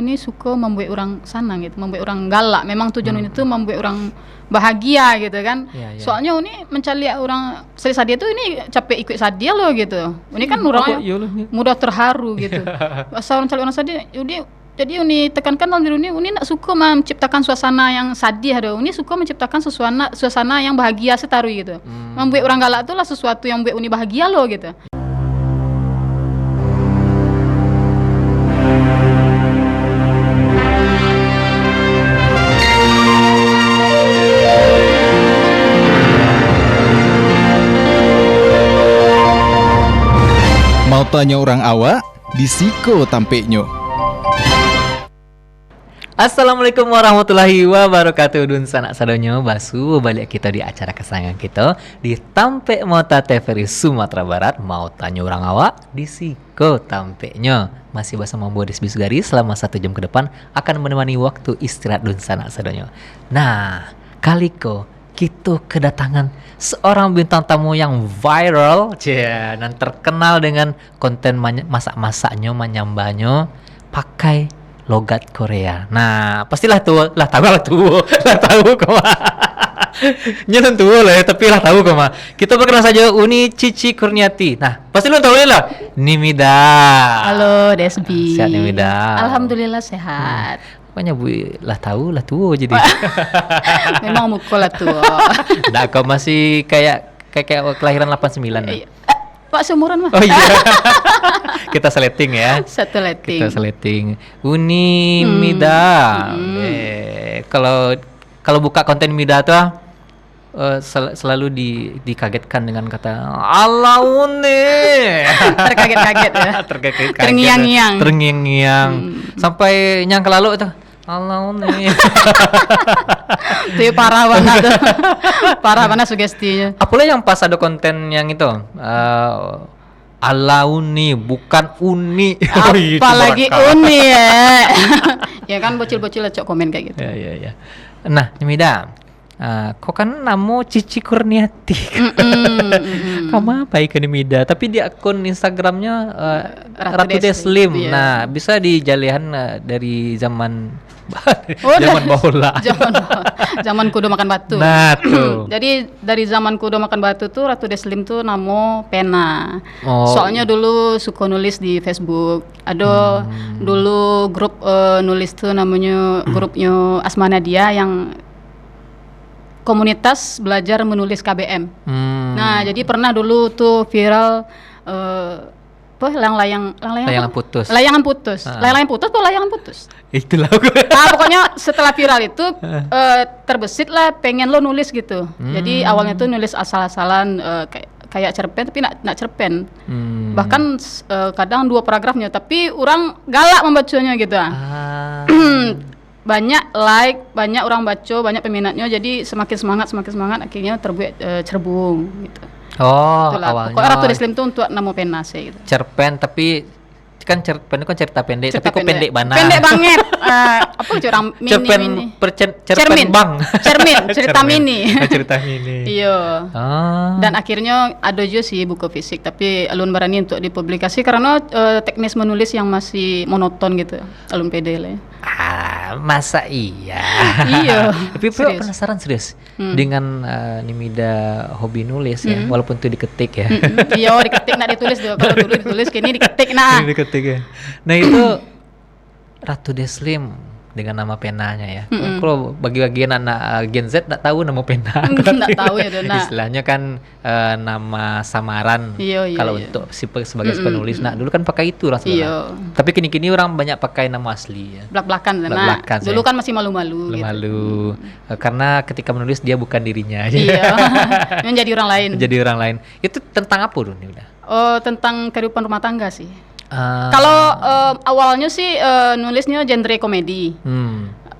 Uni suka membuat orang senang gitu, membuat orang galak. Memang tujuan Uni itu membuat orang bahagia gitu kan. Soalnya Uni mencari orang Sadia tuh ini capek ikut Sadia loh gitu. Uni kan orangnya mudah terharu gitu. Asal orang cari orang Sadia, jadi Uni tekankan dalam diri Uni nak suka menciptakan suasana yang sadih ada. Uni suka menciptakan suasana yang bahagia setaruh gitu. Membuat orang galak itu lah sesuatu yang membuat Uni bahagia loh gitu. Mau tanya orang awak, disiko tampeknya. Assalamualaikum warahmatullahi wabarakatuh. Dun sanak sadonyo basu balik kita di acara kesayangan kita di Tampek Mota TVRI Sumatera Barat. Mau tanya orang awak, disiko tampeknya. Masih bersama Bodis Bisugari selama 1 jam ke depan akan menemani waktu istirahat dun sanak sadonyo. Nah, kaliko kita kedatangan seorang bintang tamu yang viral dan terkenal dengan konten masak-masaknya, menyambahnya pakai logat Korea. Nah, pastilah tahu kok. Nyelan tahu lah ya, tapi lah tahu kok. Kita perkenalkan saja Uni Cici Kurniati. Nah, pasti lu tahu lah. Nimida. Halo Desbi. Sehat Nimida. Alhamdulillah sehat. Pokoknya Bu lah tahu jadi. Memang mukul lah tua. Nah, kau masih kayak kelahiran 89 ya? Pak seumuran mah. Oh iya. Kita seleting ya. Satu letting. Kita seleting. Uni Mida. Kalau buka konten Mida tuh selalu dikagetkan dengan kata Allah Uni. Terkaget-kaget ya. Terkaget-kaget. Terngiang-ngiang. Sampai nyangka lalu itu Allah Uni. Itu parah banget tuh. Parah banget sugestinya. Apalah yang pas ada konten yang itu ala Uni bukan Uni. Apalagi Uni ya. Ya kan bocil-bocil cok komen kayak gitu. Ya. Nah, Nimida, kok kan namo Cici Kurniati. Kamu baik ke Nimida, tapi di akun Instagramnya Ratu Deslim. Iya. Nah, bisa dijalihan dari zaman zaman bahula. Zaman kudo makan batu. Nah, tuh. Jadi dari zaman kudo makan batu tuh Ratu Deslim tuh namo pena. Oh. Soalnya dulu suka nulis di Facebook. Ada dulu grup nulis tuh namanya grupnya Asma Nadia yang komunitas belajar menulis KBM. Nah, jadi pernah dulu tuh viral layangan putus. Layangan putus tuh layangan putus. Itulah. Pokoknya setelah viral itu terbesit lah pengen lo nulis gitu. Jadi awalnya tuh nulis asal-asalan kayak cerpen tapi nak cerpen. Bahkan kadang 2 paragrafnya tapi orang galak membacanya gitu. Banyak like, banyak orang baca, banyak peminatnya, jadi semakin semangat akhirnya terbuat cerbung gitu. Awalnya pokoknya Ratu Deslim tuh untuk nama pena sih gitu. Cerpen tapi kan cerpen itu kan cerita pendek tapi kok pendek banget. Pendek banget. Apa curang mini. Cermin, cerita mini. Cerita mini. Iya. Dan akhirnya ada juga sih buku fisik tapi alun berani untuk dipublikasi karena teknis menulis yang masih monoton gitu. Alun pede lah. Masa iya. Iya. Tapi penasaran serius dengan Nimida hobi nulis ya, walaupun itu diketik ya. Iya, diketik nak ditulis dulu. Kalau dulu ditulis kini diketik nah. Diketik ya. Nah itu Ratu Deslim dengan nama penanya ya. Kalau bagi anak Gen Z nggak tahu nama pena. Nggak tahu ya Dona. Istilahnya kan nama samaran. Iya, kalau untuk sebagai penulis. Nah dulu kan pakai itu rasanya. Iya. Tapi kini orang banyak pakai nama asli ya. Belak-belakan. Dulu kan masih malu-malu. Malu-malu. Gitu. Karena ketika menulis dia bukan dirinya. Iya. Menjadi orang lain. Jadi orang lain. Itu tentang apa dulu nih udah? Tentang kehidupan rumah tangga sih. Kalau awalnya sih nulisnya genre komedi.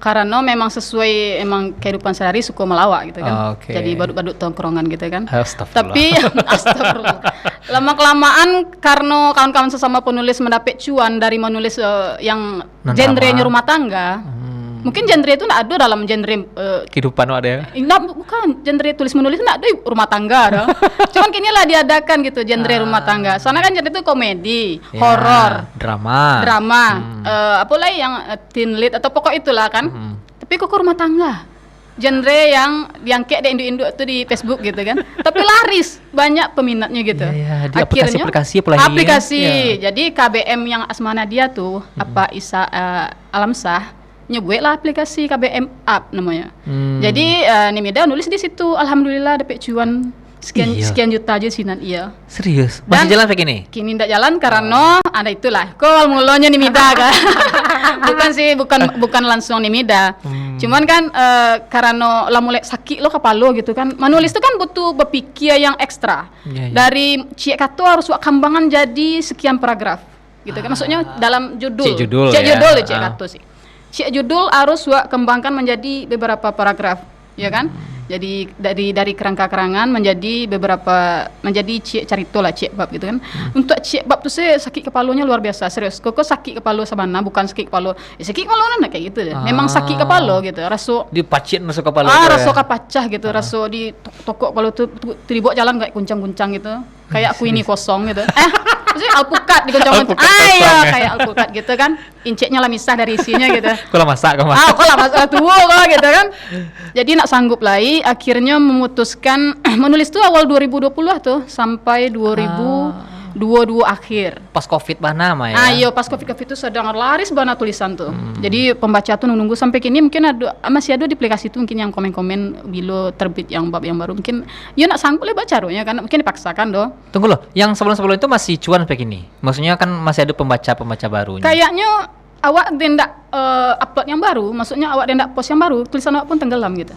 Karena memang sesuai emang kehidupan sehari suka melawak gitu kan. Jadi badut-badut tongkrongan gitu kan. Tapi astagfirullah. Lama-kelamaan karena kawan-kawan sesama penulis mendapat cuan dari menulis yang genrenya rumah tangga. Mungkin genre itu enggak ada dalam genre kehidupan ada ya. Bukan genre tulis menulis enggak ada rumah tangga ada. Cuman kini lah diadakan gitu genre rumah tangga. Soalnya kan genre itu komedi, horor, drama. Apa lagi yang teen lead atau pokok itulah kan. Tapi kok rumah tangga. Genre yang diangkat di induk-induk tuh di Facebook gitu kan. Tapi laris, banyak peminatnya gitu. Di aplikasi aplikasi. Jadi KBM yang Asmana dia tuh apa Isa Alamsah nyebuet lah aplikasi KBM Up namanya. Jadi Nimida nulis di situ, alhamdulillah dapat cuan sekian juta aja sih iya. Serius? Masih jalan kayak gini? Kini tidak jalan karena ada itulah. Kol mulanya Nimida kan. bukan langsung Nimida. Cuman kan karena lah mulai sakit lo kepala gitu kan. Menulis itu kan butuh berpikir yang ekstra. Dari cik katu harus buat kambangan jadi sekian paragraf. Gitu kan. Maksudnya dalam judul. Cik judul cik katu sih. Cik judul harus buat kembangkan menjadi beberapa paragraf, ya kan? Jadi dari kerangka-kerangan menjadi cik carito lah cik bab gitu kan. Untuk cik bab tuh saya sakit kepalanya luar biasa, serius. Kok sakit kepala sabana bukan sakit kepala. Sakit kepala nah kayak gitu deh. Memang sakit kepala gitu. Raso dipacit masuk kepala. Raso kapacah gitu. Raso di tokok kepala tuh dibawa jalan kayak kuncang-kuncang gitu. Kayak aku ini kosong gitu. Maksudnya alpukat dikuncang-kuncang. Kayak alpukat gitu kan. Inceknya lah misah dari isinya gitu. Kok lah masak. Kok lah masak tua kok gitu kan. Jadi nak sanggup lagi akhirnya memutuskan menulis tuh awal 2020 lah tuh sampai 2022 akhir. Pas Covid bana mah ya. Iya, pas Covid itu sedang laris bana tulisan tuh. Jadi pembaca tuh nunggu sampai kini mungkin masih ada di aplikasi itu mungkin yang komen-komen bila terbit yang bab yang baru mungkin ya nak sanggup lah baca ya kan mungkin dipaksakan doh. Tunggu loh, yang sebelum itu masih cuan sampai kini. Maksudnya kan masih ada pembaca barunya. Kayaknya awak dendak upload yang baru, maksudnya awak dendak post yang baru, tulisan awak pun tenggelam gitu.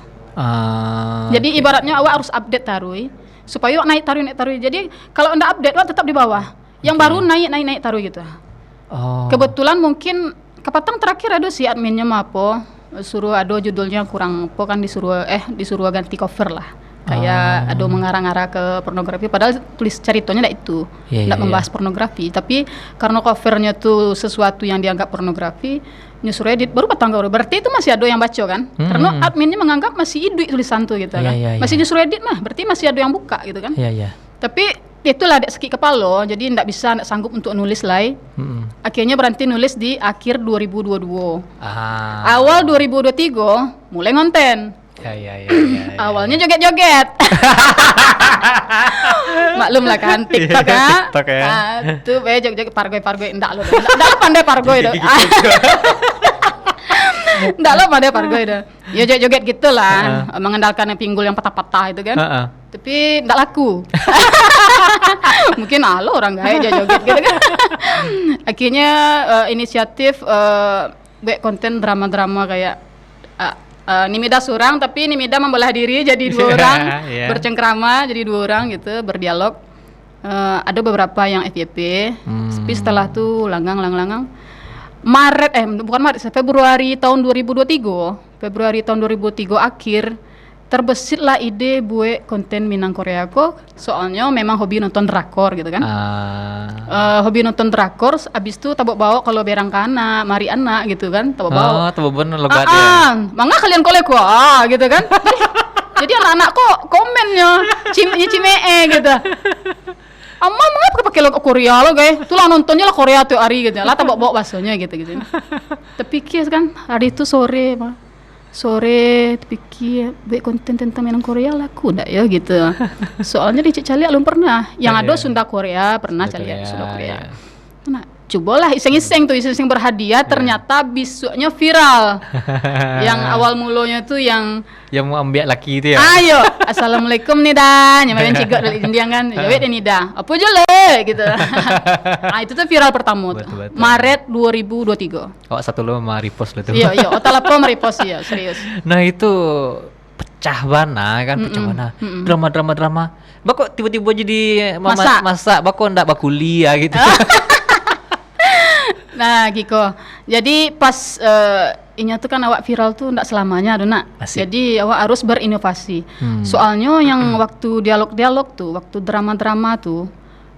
Jadi ibaratnya awak harus update taruh supaya awak naik taruh. Jadi kalau ndak update awak tetap di bawah. Yang baru naik taruh gitu. Kebetulan mungkin kepatang terakhir ada si adminnya apa suruh ada judulnya kurang apa kan disuruh ganti cover lah. Kayak ada mengarah-arah ke pornografi padahal tulis ceritanya enggak itu. Enggak membahas pornografi, tapi karena covernya tuh sesuatu yang dianggap pornografi, nyuruh edit baru patang gaul. Berarti itu masih ada yang baca kan? Karena adminnya menganggap masih hidup tulisan tuh gitu kan. Masih nyuruh edit mah, berarti masih ada yang buka gitu kan. Tapi itulah dek sakit kepala, jadi enggak sanggup untuk nulis lagi. Akhirnya berhenti nulis di akhir 2022. Awal 2023 mulai ngonten. Awalnya joget-joget. Maklum lah kan TikTok ya. Tuh joget-joget pargoy enggak lo pandai pargoy dah. Enggak lo pandai pargoy dah. Ya joget-joget gitulah, mengandalkan pinggul yang patah-patah itu kan. Tapi enggak laku. Mungkin orang gaya joget gitu kan. Akhirnya inisiatif buat konten drama-drama kayak Nimida surang tapi Nimida membelah diri jadi 2 orang bercengkrama jadi 2 orang gitu berdialog. Ada beberapa yang FYP tapi setelah tuh langgang Februari tahun 2023 akhir terbesitlah ide buat konten Minang Korea kok soalnya memang hobi nonton drakor gitu kan. Hobi nonton drakor abis itu tabok bawa kalau berang kana mari anak gitu kan tabok bawa. Tabok bener logat ya. Mangga kalian koleko gitu kan. Jadi anak-anak kok komennya cimee gitu. Mengapa pakai logo Korea lo guys? Tuh lah nontonnya lah Korea tuh hari gitu. Lah tabok bawa bahasanya gitu. Tapi kias kan hari itu sore pikir buat konten tentang Minang Korea laku enggak ya gitu. Soalnya di Cicaliak belum pernah. Yang ada Sunda Korea pernah Caliak Sunda Korea. Nah, cobalah iseng-iseng berhadiah ternyata besoknya viral. Yang awal mulanya tuh yang mau ambil laki itu ya. Ayo, assalamualaikum nih dah. Nyamain cigak dari Indian kan. Jawab nih dah. Apa jole gitu. Itu tuh viral pertama tuh. Maret 2023. Satu lo mau repost lo tuh. Iya, otak lapo merepost ya, serius. Nah, itu pecah bana. Drama. Bako tiba-tiba jadi masak. Bako ndak bakuliah gitu. Nah, Giko. Jadi pas inya tuh kan awak viral tuh ndak selamanya Dona. Jadi awak harus berinovasi. Soalnya yang waktu dialog-dialog tuh, waktu drama-drama tuh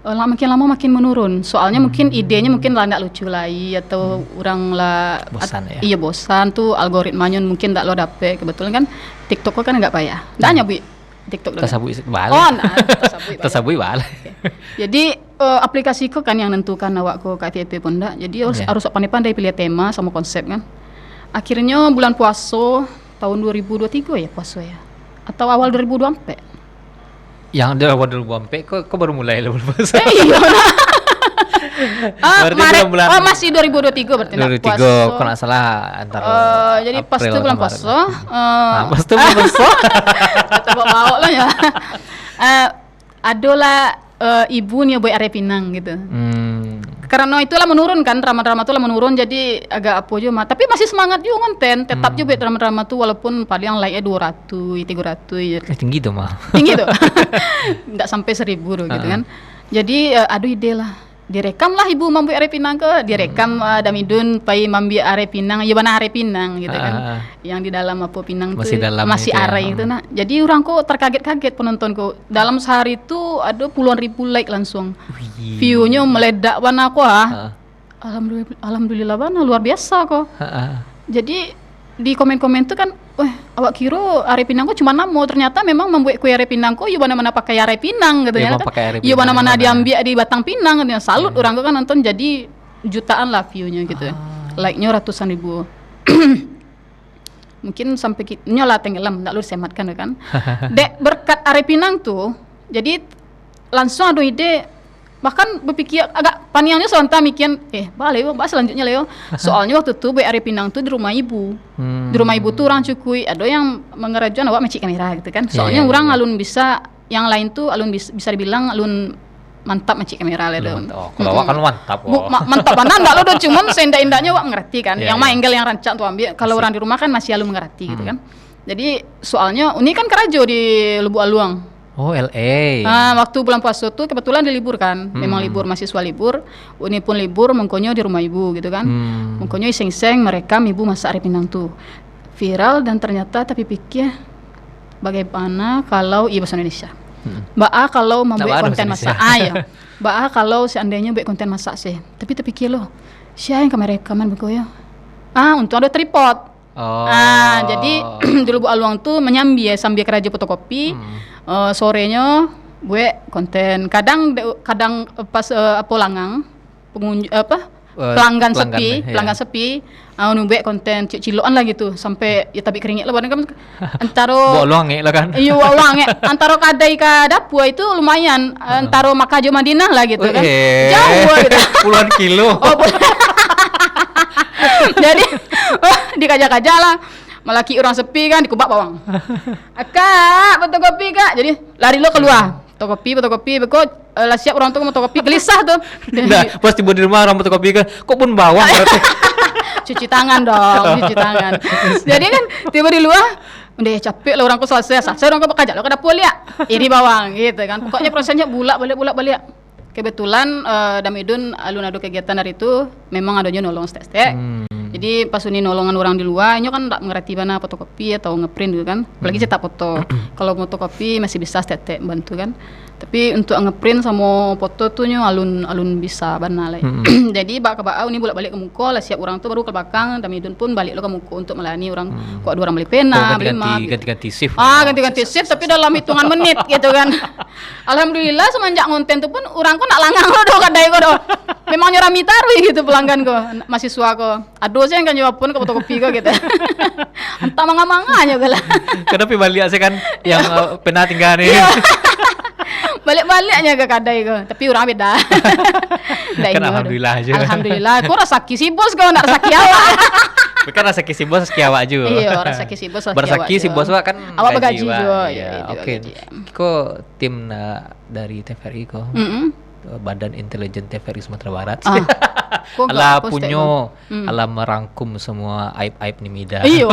makin lama makin menurun. Soalnya mungkin idenya mungkin lah nggak lucu lagi atau orang lah Bosan ya? Iya bosan tuh algoritmanya mungkin nggak lo dapet. Kebetulan kan TikTok kan nggak payah. Nggak hanya bu TikTok. Tasabui balik. Oh, nah, tasabui. Tasabui balik. Jadi aplikasiku kan yang nentukan awakku KTP pun enggak. Jadi harus pandai-pandai pilih tema sama konsep kan. Akhirnya bulan puasa tahun 2023 ya puasa ya. Atau awal 2024. Yang ada awal 2024 kok baru mulai lo berpuasa. Iya. Berarti Maret, bulan masih 2023 berarti 2023 kalau nggak salah antara jadi pas itu bulan puasa. Pas itu bulan puasa. Coba bawa lah ya. Adalah ibu nih boy are Pinang gitu. Karena itulah menurun kan, drama-drama itulah menurun jadi agak apa juga. Tapi masih semangat juga konten, tetap juga drama-drama tuh walaupun paling like-nya 200, 300 Tinggi tuh mah. tinggi tuh. Enggak sampai 1000 gitu kan. Jadi aduh ide lah. Direkam lah ibu mambi are Pinang ke, direkam Damidun pai mambi are Pinang, ya mana are Pinang gitu kan. Yang di dalam apa Pinang masih tuh dalam masih itu are ya. itu nah. Jadi orang kok terkaget-kaget penontonku. Dalam sehari itu ada puluhan ribu like langsung. View-nya meledak warna kok Alhamdulillah bana luar biasa kok. Jadi di komen-komen tuh kan, awak kira are Pinang kok cuma namo, ternyata memang membuat kue are Pinang kok, mana-mana pakai are Pinang gitu ya kan. Iya mana-mana diambil di batang pinang gitu. Salut orang kok kan nonton jadi jutaan lah view-nya gitu. Like-nya ratusan ribu. Mungkin sampai nyola tenggelam, enggak lu disematkan kan. Dek berkat are Pinang tuh, jadi langsung ada ide. Bahkan berpikir agak paniannya sonta mikian balik bahas selanjutnya Leo. Soalnya waktu itu are Pinang tuh di rumah ibu. Di rumah ibu tuh orang cukui ada yang mengerajuan awak mecik kamera gitu kan. Soalnya orang alun bisa yang lain tuh alun bisa dibilang alun mantap mecik kamera lah dong. Kalau awak kan mantap. Mantap mana enggak lo udah cuman seindah-indahnya awak ngerti kan. Yang manggel yang rancak tuh ambil. Kalau orang di rumah kan masih alun mengerti gitu kan. Jadi soalnya ini kan kerajo di Lubuk Aluang. Oh LA. Waktu bulan puasa tuh kebetulan dilibur kan, memang libur mahasiswa libur, Uni pun libur, mengkonyo di rumah ibu gitu kan, mengkonyo iseng-iseng merekam ibu masak are Pinang tuh, viral dan ternyata tapi pikir bagaimana kalau bahasa Indonesia, kalau membuat konten masak, ya, kalau seandainya buat konten masak sih, tapi terpikir loh, siapa yang kamera rekaman begitu ya, untung ada tripod. Jadi di Lubuk Aluang tuh menyambi ya sambil kerja fotokopi. Sorenya gue konten kadang pas langang pelanggan sepi nubek konten ciloan lah gitu sampai ya tapi keringit lah kan antaro bolong lah kan iya bolong antaro kadai ka Dapua itu lumayan antaro Makajo Madinah lah gitu kan jauh gitu puluhan kilo jadi dikajak-kajak lah malaki orang sepi kan dikubak bawang kak fotokopi kak jadi lari lo keluar fotokopi beko lah siap orang tuh mau fotokopi gelisah tuh nah pas tiba di rumah orang fotokopi kan kok pun bawang berarti cuci tangan dong cuci tangan jadi kan tiba di luar udah capek lah orang kok selesai orang kok kajak lo ke dapur liat ini bawang gitu kan pokoknya prosesnya bulak balik kebetulan Damidun alun ada kegiatan dari itu memang adanya nolong stek jadi pas ini nolongan orang di luar, ini kan tak mengerti mana fotokopi atau ngeprint gitu kan. Apalagi cetak foto. Kalau fotokopi masih bisa tetek bantu kan. Tapi untuk ngeprint sama foto tuh alun bisa benar lah. Jadi bak ini bolak-balik ke muka lah siap orang tuh baru ke belakang. Damidun pun balik lo ke muka untuk melayani orang. Kok ada orang beli pena, beli map. Ganti-ganti shift. Ganti-ganti shift tapi dalam hitungan menit gitu kan. Alhamdulillah semenjak konten tuh pun orang kok nak langang lo do kadai kok do. Memang nyurami tarwi gitu pelanggan kok, mahasiswa kok. Aduh saya kan jawab pun ke fotokopi kok gitu. Entah manga-manganya lah. Kenapa balik sih kan yang pernah tinggal nih. Balik-baliknya ke kadai kok, tapi orang beda. Kan alhamdulillah aja. Alhamdulillah, kok rasa si bos kau nak rasa awak. Bukan rasa si bos awak juga. Iya, rasa si bos awak. Bersaki si bos kan awak bergaji juga. Oke. Kok tim dari TVRI kok. Badan Intelijen TVRI Sumatera Barat. Ala punyo, ala merangkum semua aib-aib Nimida. Iya.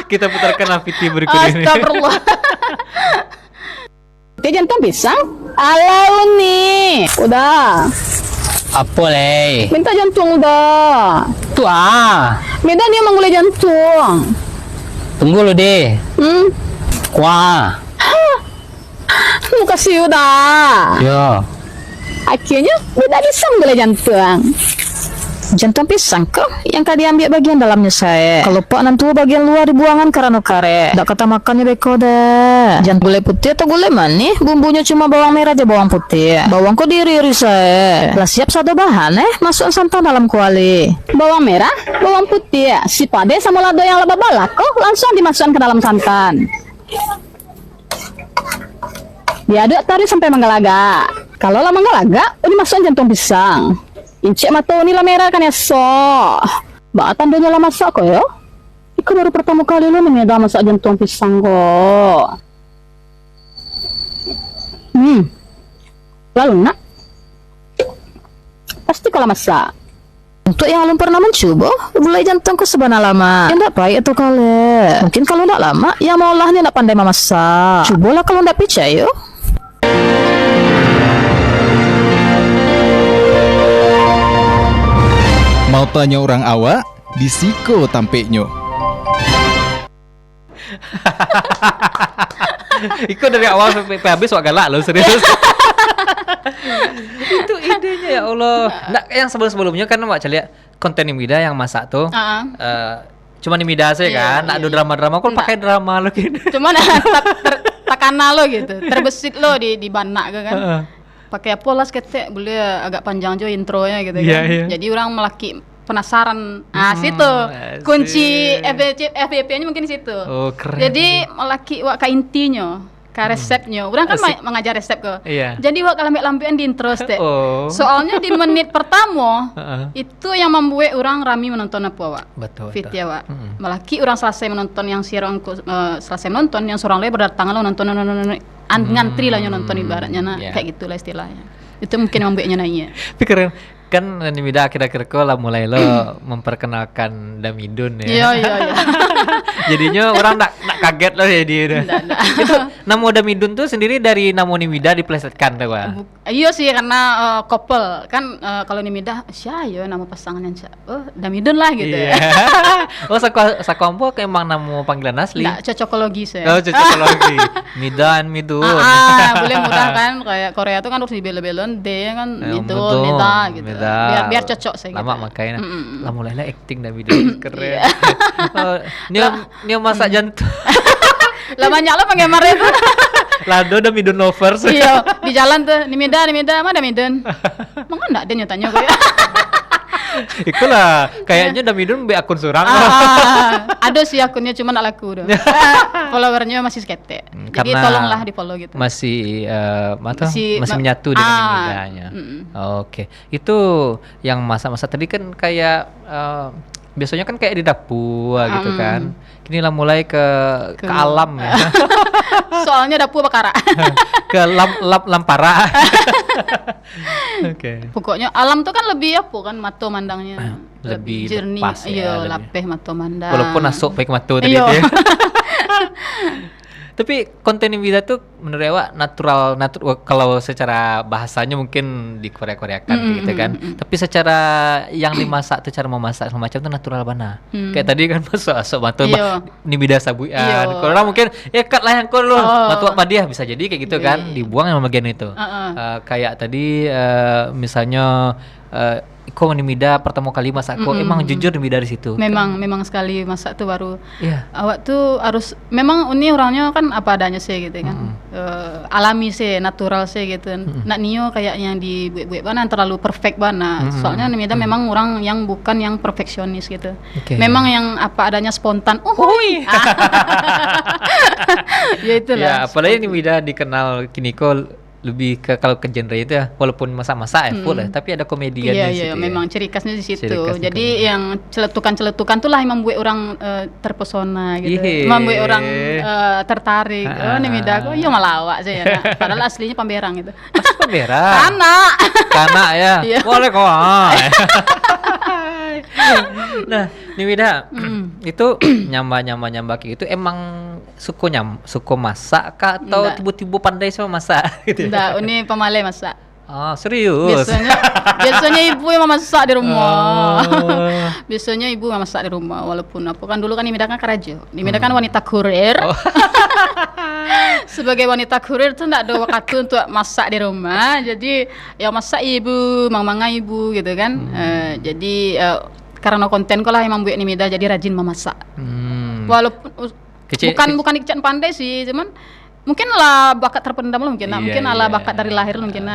Kita putarkan VT berikut ini. Astagfirullah. Dia jantung pisang? Alau nih. Udah. Apa leh? Minta jantung udah. Tuh Minta dia menggulai jantung. Tunggu lo deh. Wah. muka siu dah. Ya. Akhirnya tidak bisa menggulai jantung. Jantung pisang kok yang kadi ambil bagian dalamnya saya. Kalau pak nanti bagian luar dibuangan karena kare. Tak kata makannya beko dah. Jangan gulai putih atau gulai manis. Bumbunya cuma bawang merah aja bawang putih. Bawang kok diri saya. Lah siap satu bahan masuk santan dalam kuali. Bawang merah, bawang putih. Si pade sama lado yang laba balak kok langsung dimasukkan ke dalam santan. Diaduk tarik sampai menggalaga. Kalau lama menggalaga, ini masukkan jantung pisang. Incik mata ni lah merah kan ya so. Mbak tandanya lah masak kok ya. Iku baru pertama kali lo dah masak jantung pisang kok. Lalu nak? Pasti kalau masak. Untuk yang belum pernah mencoba, gulai jantung ke sebenarnya lama. Yang tak baik itu kali. Mungkin kalau tak lama, yang mau olahnya tak pandai memasak. Cobalah kalau tak percaya. Mau tanya orang awak, di siko tampeknya. Iko dari awal sampai habis wak galak loh, serius. Itu idenya ya Allah. Nah, yang sebelum-sebelumnya kan Mbak Celia konten Nimida yang masak tuh. Cuma Nimida aja kan, nak ada drama-drama, kok pakai drama lo gitu. Cuman takana lo gitu, terbesit lo di banak kan. Pakai apa lah ketek boleh agak panjang juga intronya gitu kan. Jadi orang melaki penasaran. Situ kunci FYP-nya mungkin di situ. Oh, keren. Jadi melaki wak ka intinya, ka resepnya. Orang kan mengajar resep ke. Jadi wak lambe-lambean di intro teh. Soalnya di menit pertama itu yang membuat orang rame menonton apa wak. Betul. Fit ya wak. Melaki orang selesai menonton yang siaran selesai menonton yang seorang lain berdatangan lo nonton ngantri lah nonton ibaratnya kayak gitulah istilahnya. Itu mungkin membuatnya naiknya. Tapi keren kan Nimida akhir-akhir kok lah mulai lo memperkenalkan Damidun ya. Iya. Jadinya orang nak kaget loh ya dia. Itu nama Damidun tuh sendiri dari nama Nimida diplesetkan tuh Pak. Iya sih karena couple kan kalau Nimida siapa ya nama pasangannya Damidun lah gitu. Oh sakompo emang nama panggilan asli. Nggak cocokologi saya. Oh cocokologi. Mida and Midun. Boleh mudah kan kayak Korea tuh kan harus dibel-belon D kan Midun, Mida gitu. Biar cocok saya gitu. Lama makanya lah mulailah acting Damidun keren. Ini masak jantung. Lah banyak lo penggemar itu. Lado Damidun lovers. Iya, di jalan tuh Nimida, mana Damidun? Mangga enggak dia nyatanya kayak. Itulah kayaknya Damidun be akun surang. Ada sih akunnya cuma enggak laku doh. Followernya masih sekete. Jadi tolonglah di-follow gitu. Masih masih menyatu dengan Nimidanya. Oke. Itu yang masa-masa tadi kan kayak biasanya kan kayak di dapur gitu kan. Kini lah mulai ke alam ya. Soalnya dapur bakara. Ke lampara. Oke. Pokoknya alam tuh kan lebih apa kan mato mandangnya. Lebih jernih. lepas ya. Iya, lapeh mato mandang. Walaupun masuk baik mato tadi ya. Tapi konten Nimida tuh menurut Ewa natural kalau secara bahasanya mungkin di Korea-Koreakan gitu kan. Tapi secara yang dimasak tuh cara memasak semacam tuh natural bana. Kayak tadi kan masuk matu Nimida sabuian. Kalau orang mungkin ya cut lah yang lu matu apa dia bisa jadi kayak gitu kan. Dibuang yang bagian itu. Kayak tadi misalnya kok Nimida pertama kali masak kok emang jujur Nimida dari situ. Memang sekali masak tuh baru. Awak tuh harus memang ini orangnya kan apa adanya sih gitu kan. Alami sih, natural sih gitu. Nak Nio kayak yang dibuat-buat mana terlalu perfect banget. Soalnya Nimida memang orang yang bukan yang perfeksionis gitu. Memang yang apa adanya spontan. Ya itulah. Ya, apalagi Nimida dikenal kini kok lebih ke kalau ke genre itu ya walaupun masa-masa full ya tapi ada komedian di situ. Iya, memang ciri khasnya di situ. Jadi yang celetukan-celetukan tuh lah yang membuat orang terpesona gitu. Membuat orang tertarik. Nimida kok malawak sih ya. Padahal aslinya Pamberang gitu. Asli Pamberang. Kana ya. Boleh kok. Nah, Nimida itu nyamba kayak gitu emang suku masak kah atau tiba-tiba pandai sama masak gitu? Enggak, ini pemalai masak. Serius? Biasanya ibu yang memasak di rumah. Oh. Biasanya ibu yang masak di rumah, walaupun apa kan dulu kan Nimida kan kerajo. Nimida kan wanita kurir. Sebagai wanita kurir tuh enggak ada waktu untuk masak di rumah. Jadi yang masak ibu, manga ibu gitu kan. Jadi karena konten lah yang membuat Nimida jadi rajin memasak. Walaupun bukan Ikcan pandai sih, cuman mungkin lah bakat terpendam lo mungkin, mungkin lah bakat dari lahir mungkin.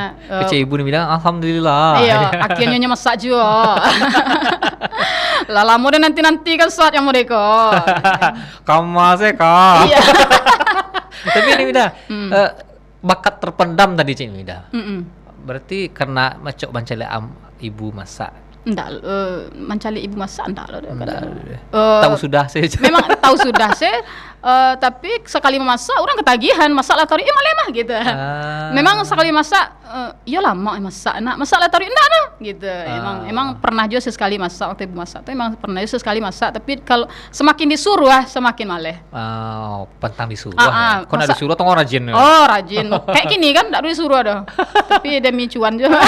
Kecil ibu nih bilang alhamdulillah. Iya, akhirnya masak juga. Lah lama deh nanti kan saat yang mereka. Kamu sih kak. Iya. Tapi ini Mida, bakat terpendam tadi Cik Mida. Berarti karena macok mencari ibu masak. Enggak, mencari ibu masak enggak loh. Tahu sudah sih. Memang tahu sudah sih, tapi sekali memasak orang ketagihan masak latori malemah gitu. Memang sekali masak, iya lama masak. Nah masak latori enggak nah gitu. Emang pernah juga sekali masak waktu ibu masak. Tuh emang pernah juga sekali masak. Tapi kalau semakin disuruh semakin maleh. Pentang disuruh. Kau nak disuruh atau orang rajin? Oh rajin. Kayak gini kan enggak disuruh ada. Tapi demi cuan juga.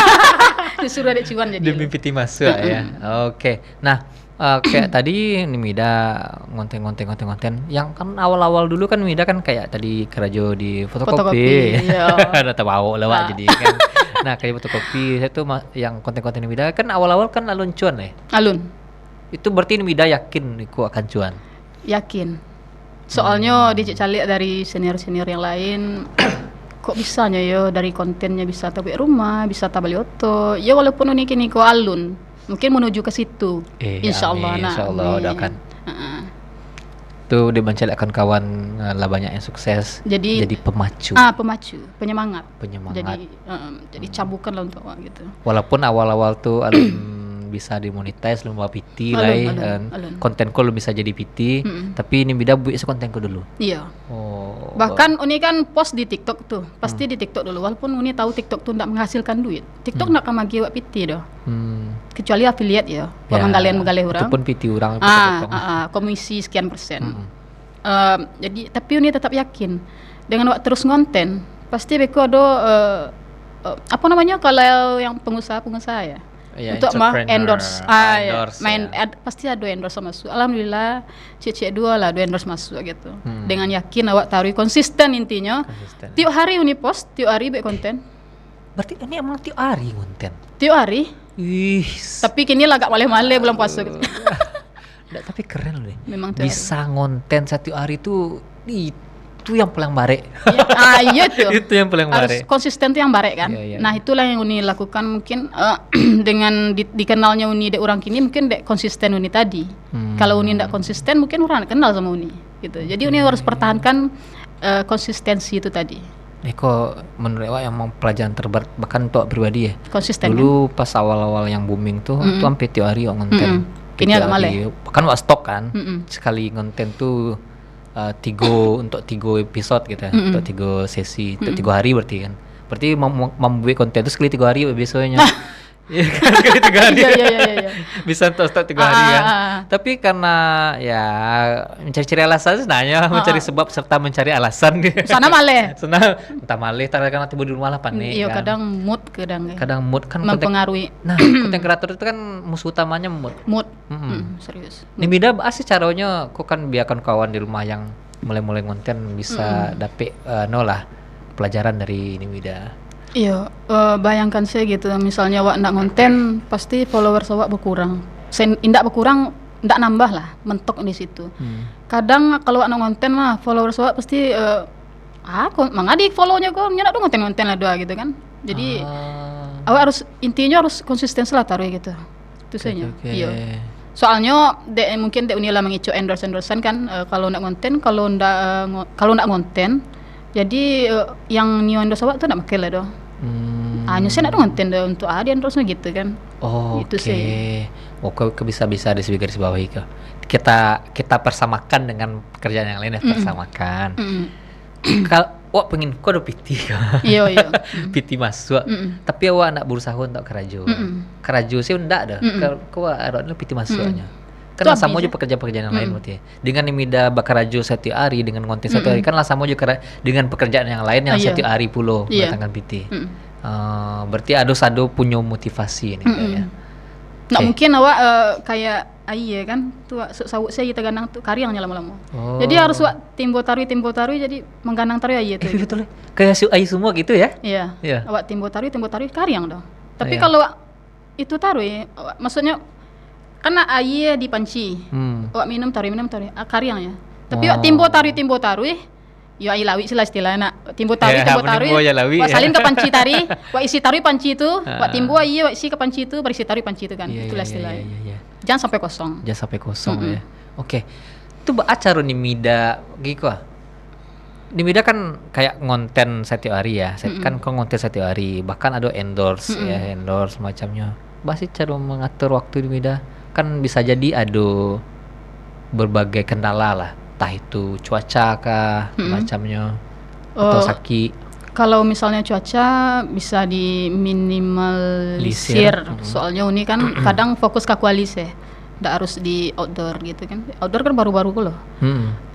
Disuruh ada cuan jadi. Demi piti masuk ya. Oke. Nah, kayak tadi Nimida ngonten yang kan awal-awal dulu kan Nimida kan kayak tadi kerajo di fotokopi. Ada tahu lewat jadi kan. Nah, kayak fotokopi itu yang konten-konten Nimida kan awal-awal kan alun cuan ya. Alun. Itu berarti Nimida yakin iku akan cuan. Yakin. Soalnya dicari dari senior-senior yang lain. Kok bisanya yo dari kontennya bisa tabik rumah, bisa tabali oto. Ya walaupun ini kini ko alun, mungkin menuju ke situ. Insyaallah. Insyaallah doakan. Tuh dia mencari kawan lah banyak yang sukses. Jadi pemacu. Pemacu, penyemangat. Jadi cabukan lah untuk gitu. Walaupun awal-awal tuh alun bisa dimonetize lu mau PT lah konten lu bisa jadi PT tapi ini beda buat konten dulu. Iya. Bahkan Uni kan post di TikTok tuh pasti di TikTok dulu walaupun Uni tahu TikTok tuh enggak menghasilkan duit. TikTok enggak akan magi buat PT dah. Kecuali affiliate ya. Paman kalian mengalih orang. Itu pun PT orang. Komisi sekian persen. Jadi tapi Uni tetap yakin dengan waktu terus ngonten pasti beko ada apa namanya kalau yang pengusaha ya. Untuk endorse, pasti ada endorse masuk. Alhamdulillah, cek dua lah, dua endorse masuk gitu. Dengan yakin awak taruh konsisten intinya. Tiap hari Uni post, tiap hari buat konten. Berarti ini emang tiap hari konten. Tiap hari. Tapi kini lah agak maleh-maleh bulan puasa gitu. Tapi keren loh deh. Memang bisa ngonten satu hari itu yang paling barek. Iya tuh. Itu yang paling barek. Harus konsisten tuh yang barek kan. Nah itulah yang Uni lakukan mungkin dengan dikenalnya Uni dek orang kini mungkin dek konsisten Uni tadi. Kalau Uni ndak konsisten mungkin orang kenal sama Uni gitu. Jadi Uni harus pertahankan konsistensi itu tadi. Kok menurut Wak yang mau pelajaran terberat bahkan untuk pribadi ya. Konsisten. Dulu pas awal-awal yang booming tuh hampir tiap hari ngonten. Kini agak maleh. Kan Wak stok kan. Sekali ngonten tuh untuk 3 episode gitu ya, untuk 3 sesi, untuk 3 hari berarti kan. Berarti membuat konten itu sekali 3 hari biasanya. Iya kan sekali 3 hari. Iya. Bisa untuk 3 hari kan. Tapi karena ya mencari alasan sebenarnya, mencari sebab serta mencari alasan gitu. Sana maleh. Entah maleh, karena tiba di rumah lah panik. Iya, kan. Kadang mood kan mempengaruhi. Konten kreator itu kan musuh utamanya mood. Serius. Ini beda sih caranya, kok kan biarkan kawan di rumah yang mulai konten bisa dapet pelajaran dari ini beda. Iya, bayangkan saya gitu, misalnya wak ndak ngonten, pasti followers wak berkurang. Ndak berkurang, ndak nambah lah, mentok di situ. Kadang kalau wak ngonten lah, followers wak pasti, mangadi follownya kok, nyak dong ngonten lah doa gitu kan. Jadi, awak intinya harus konsisten lah taruh gitu. Itu saja. Iya. Soalnya mungkin Uni lah mengicu endorse-endorsean kan, kalau ndak ngonten, kalau ndak ngonten. Jadi yang new endorse awak tuh nak pakai lah doh. Nyusun nak ngonten doh untuk dia endorse gitu kan. Itu sih. Bisa garis bawahi ke. Kita persamakan dengan pekerjaan yang lain ya, persamakan. Kalau awak pengen kau ada PT. Iya. PT masuk. Tapi awak nak berusaha untuk kerajo. Kerajo sih ndak dah. Kau ada PT masuknya. Kan sama aja pekerjaan-pekerjaan yang lain berarti. Dengan Nimida bakarajo setiap hari dengan konten setiap hari kan lah sama aja dengan pekerjaan yang lain yang setiap hari pulo mendatangkan PT. Berarti ado-sado punya motivasi ini ya. Nggak Oke. mungkin awak kayak ya kan tuh sawuk saya kita ganang tuh karyangnya lama-lama. Jadi harus awak timbo tarui jadi mengganang tarui aja tuh. Betul. Kayak si Ai semua gitu ya? Iya. Iya. Awak timbo tarui karyang dong. Tapi Iya. kalau awak itu tarui, maksudnya karena air di panci. Awak minum tarui karyang ya. Tapi awak timbo tarui yo ai lawi sila istilahnya timbo tarui Ya, timbo tarui menimbo ya lawi, wak ya. salin ke panci tari wak isi tarui panci itu wak timbo ai wak isi ke panci itu berisi tarui panci itu kan itulah istilahnya. Iya. Jangan sampai kosong. Jangan sampai kosong ya. Oke. Itu acara nih Mida gitu ah. Di Mida kan kayak ngonten setiap hari ya. Kan kau ngonten setiap hari. Bahkan ada endorse ya, endorse macamnya. Basi cara mengatur waktu di Mida. Kan bisa jadi ada berbagai kendala lah. Entah itu cuaca kah, macamnya atau sakit. Kalau misalnya cuaca bisa diminimalisir. Soalnya ini kan kadang fokus ke kualis ya. Nggak harus di outdoor gitu kan. Outdoor kan baru-baru loh.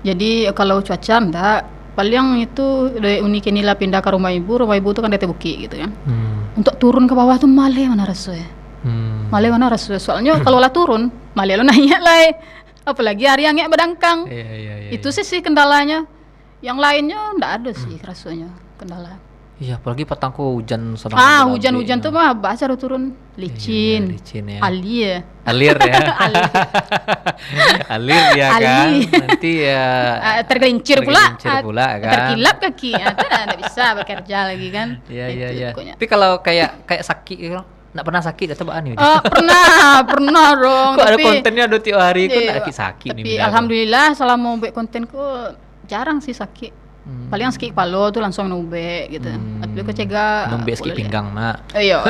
Jadi kalau cuaca ndak paling itu dari unik inilah pindah ke rumah ibu tuh kan dari Buki gitu kan. Untuk turun ke bawah tuh mana rasanya. Soalnya kalau lah turun malah lo nanya lah. Apalagi hari yang berdangkang. Iya. Itu sih kendalanya. Yang lainnya ndak ada sih rasanya kendala. Iya, apalagi petangku hujan sedang. Hujan-hujan tuh mah bahasa lo turun licin. Licin ya. Alir. Alir ya. Alir ya kan. Ali. Nanti ya tergelincir pula kan. terkilap kaki tidak bisa bekerja lagi kan. Iya. Tapi kalau kayak sakit gitu, nggak pernah sakit atau apaan nih? Pernah dong. Kok ada tapi kontennya ada tiap hari kok nggak sakit tapi nih. alhamdulillah selama buat kontenku jarang sih sakit. Paling yang sakit kepala tuh langsung nube gitu. Tapi aku cegah Nombe sakit pinggang nak. Iya.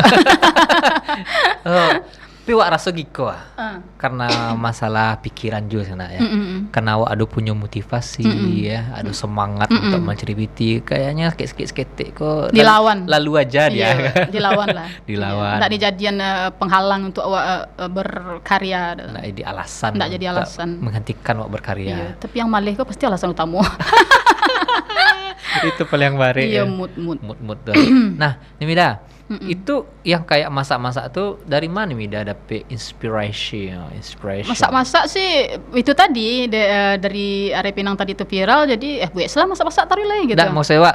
Tapi wak rasa gitu karena masalah pikiran juga sana ya. Karena wak ada punya motivasi ya, ada semangat untuk menceriti. Kayaknya sakit-sakit kok Dilawan. lalu aja dia. Iya, dilawan lah. Dilawan. Nggak dijadian penghalang untuk awak berkarya. Nggak jadi alasan. Nggak jadi untuk alasan. menghentikan wak Iya, berkarya. tapi yang malih kok pasti alasan utama. Itu paling bare. Iya, ya. mood. Mood tuh. Nah, nih Mida, itu yang kayak masak-masak tuh dari mana Mida dapet inspirasi? Masak-masak sih itu tadi dari Are Pinang tadi itu viral jadi buat lah masak-masak tari lah gitu. Nggak mau sewa,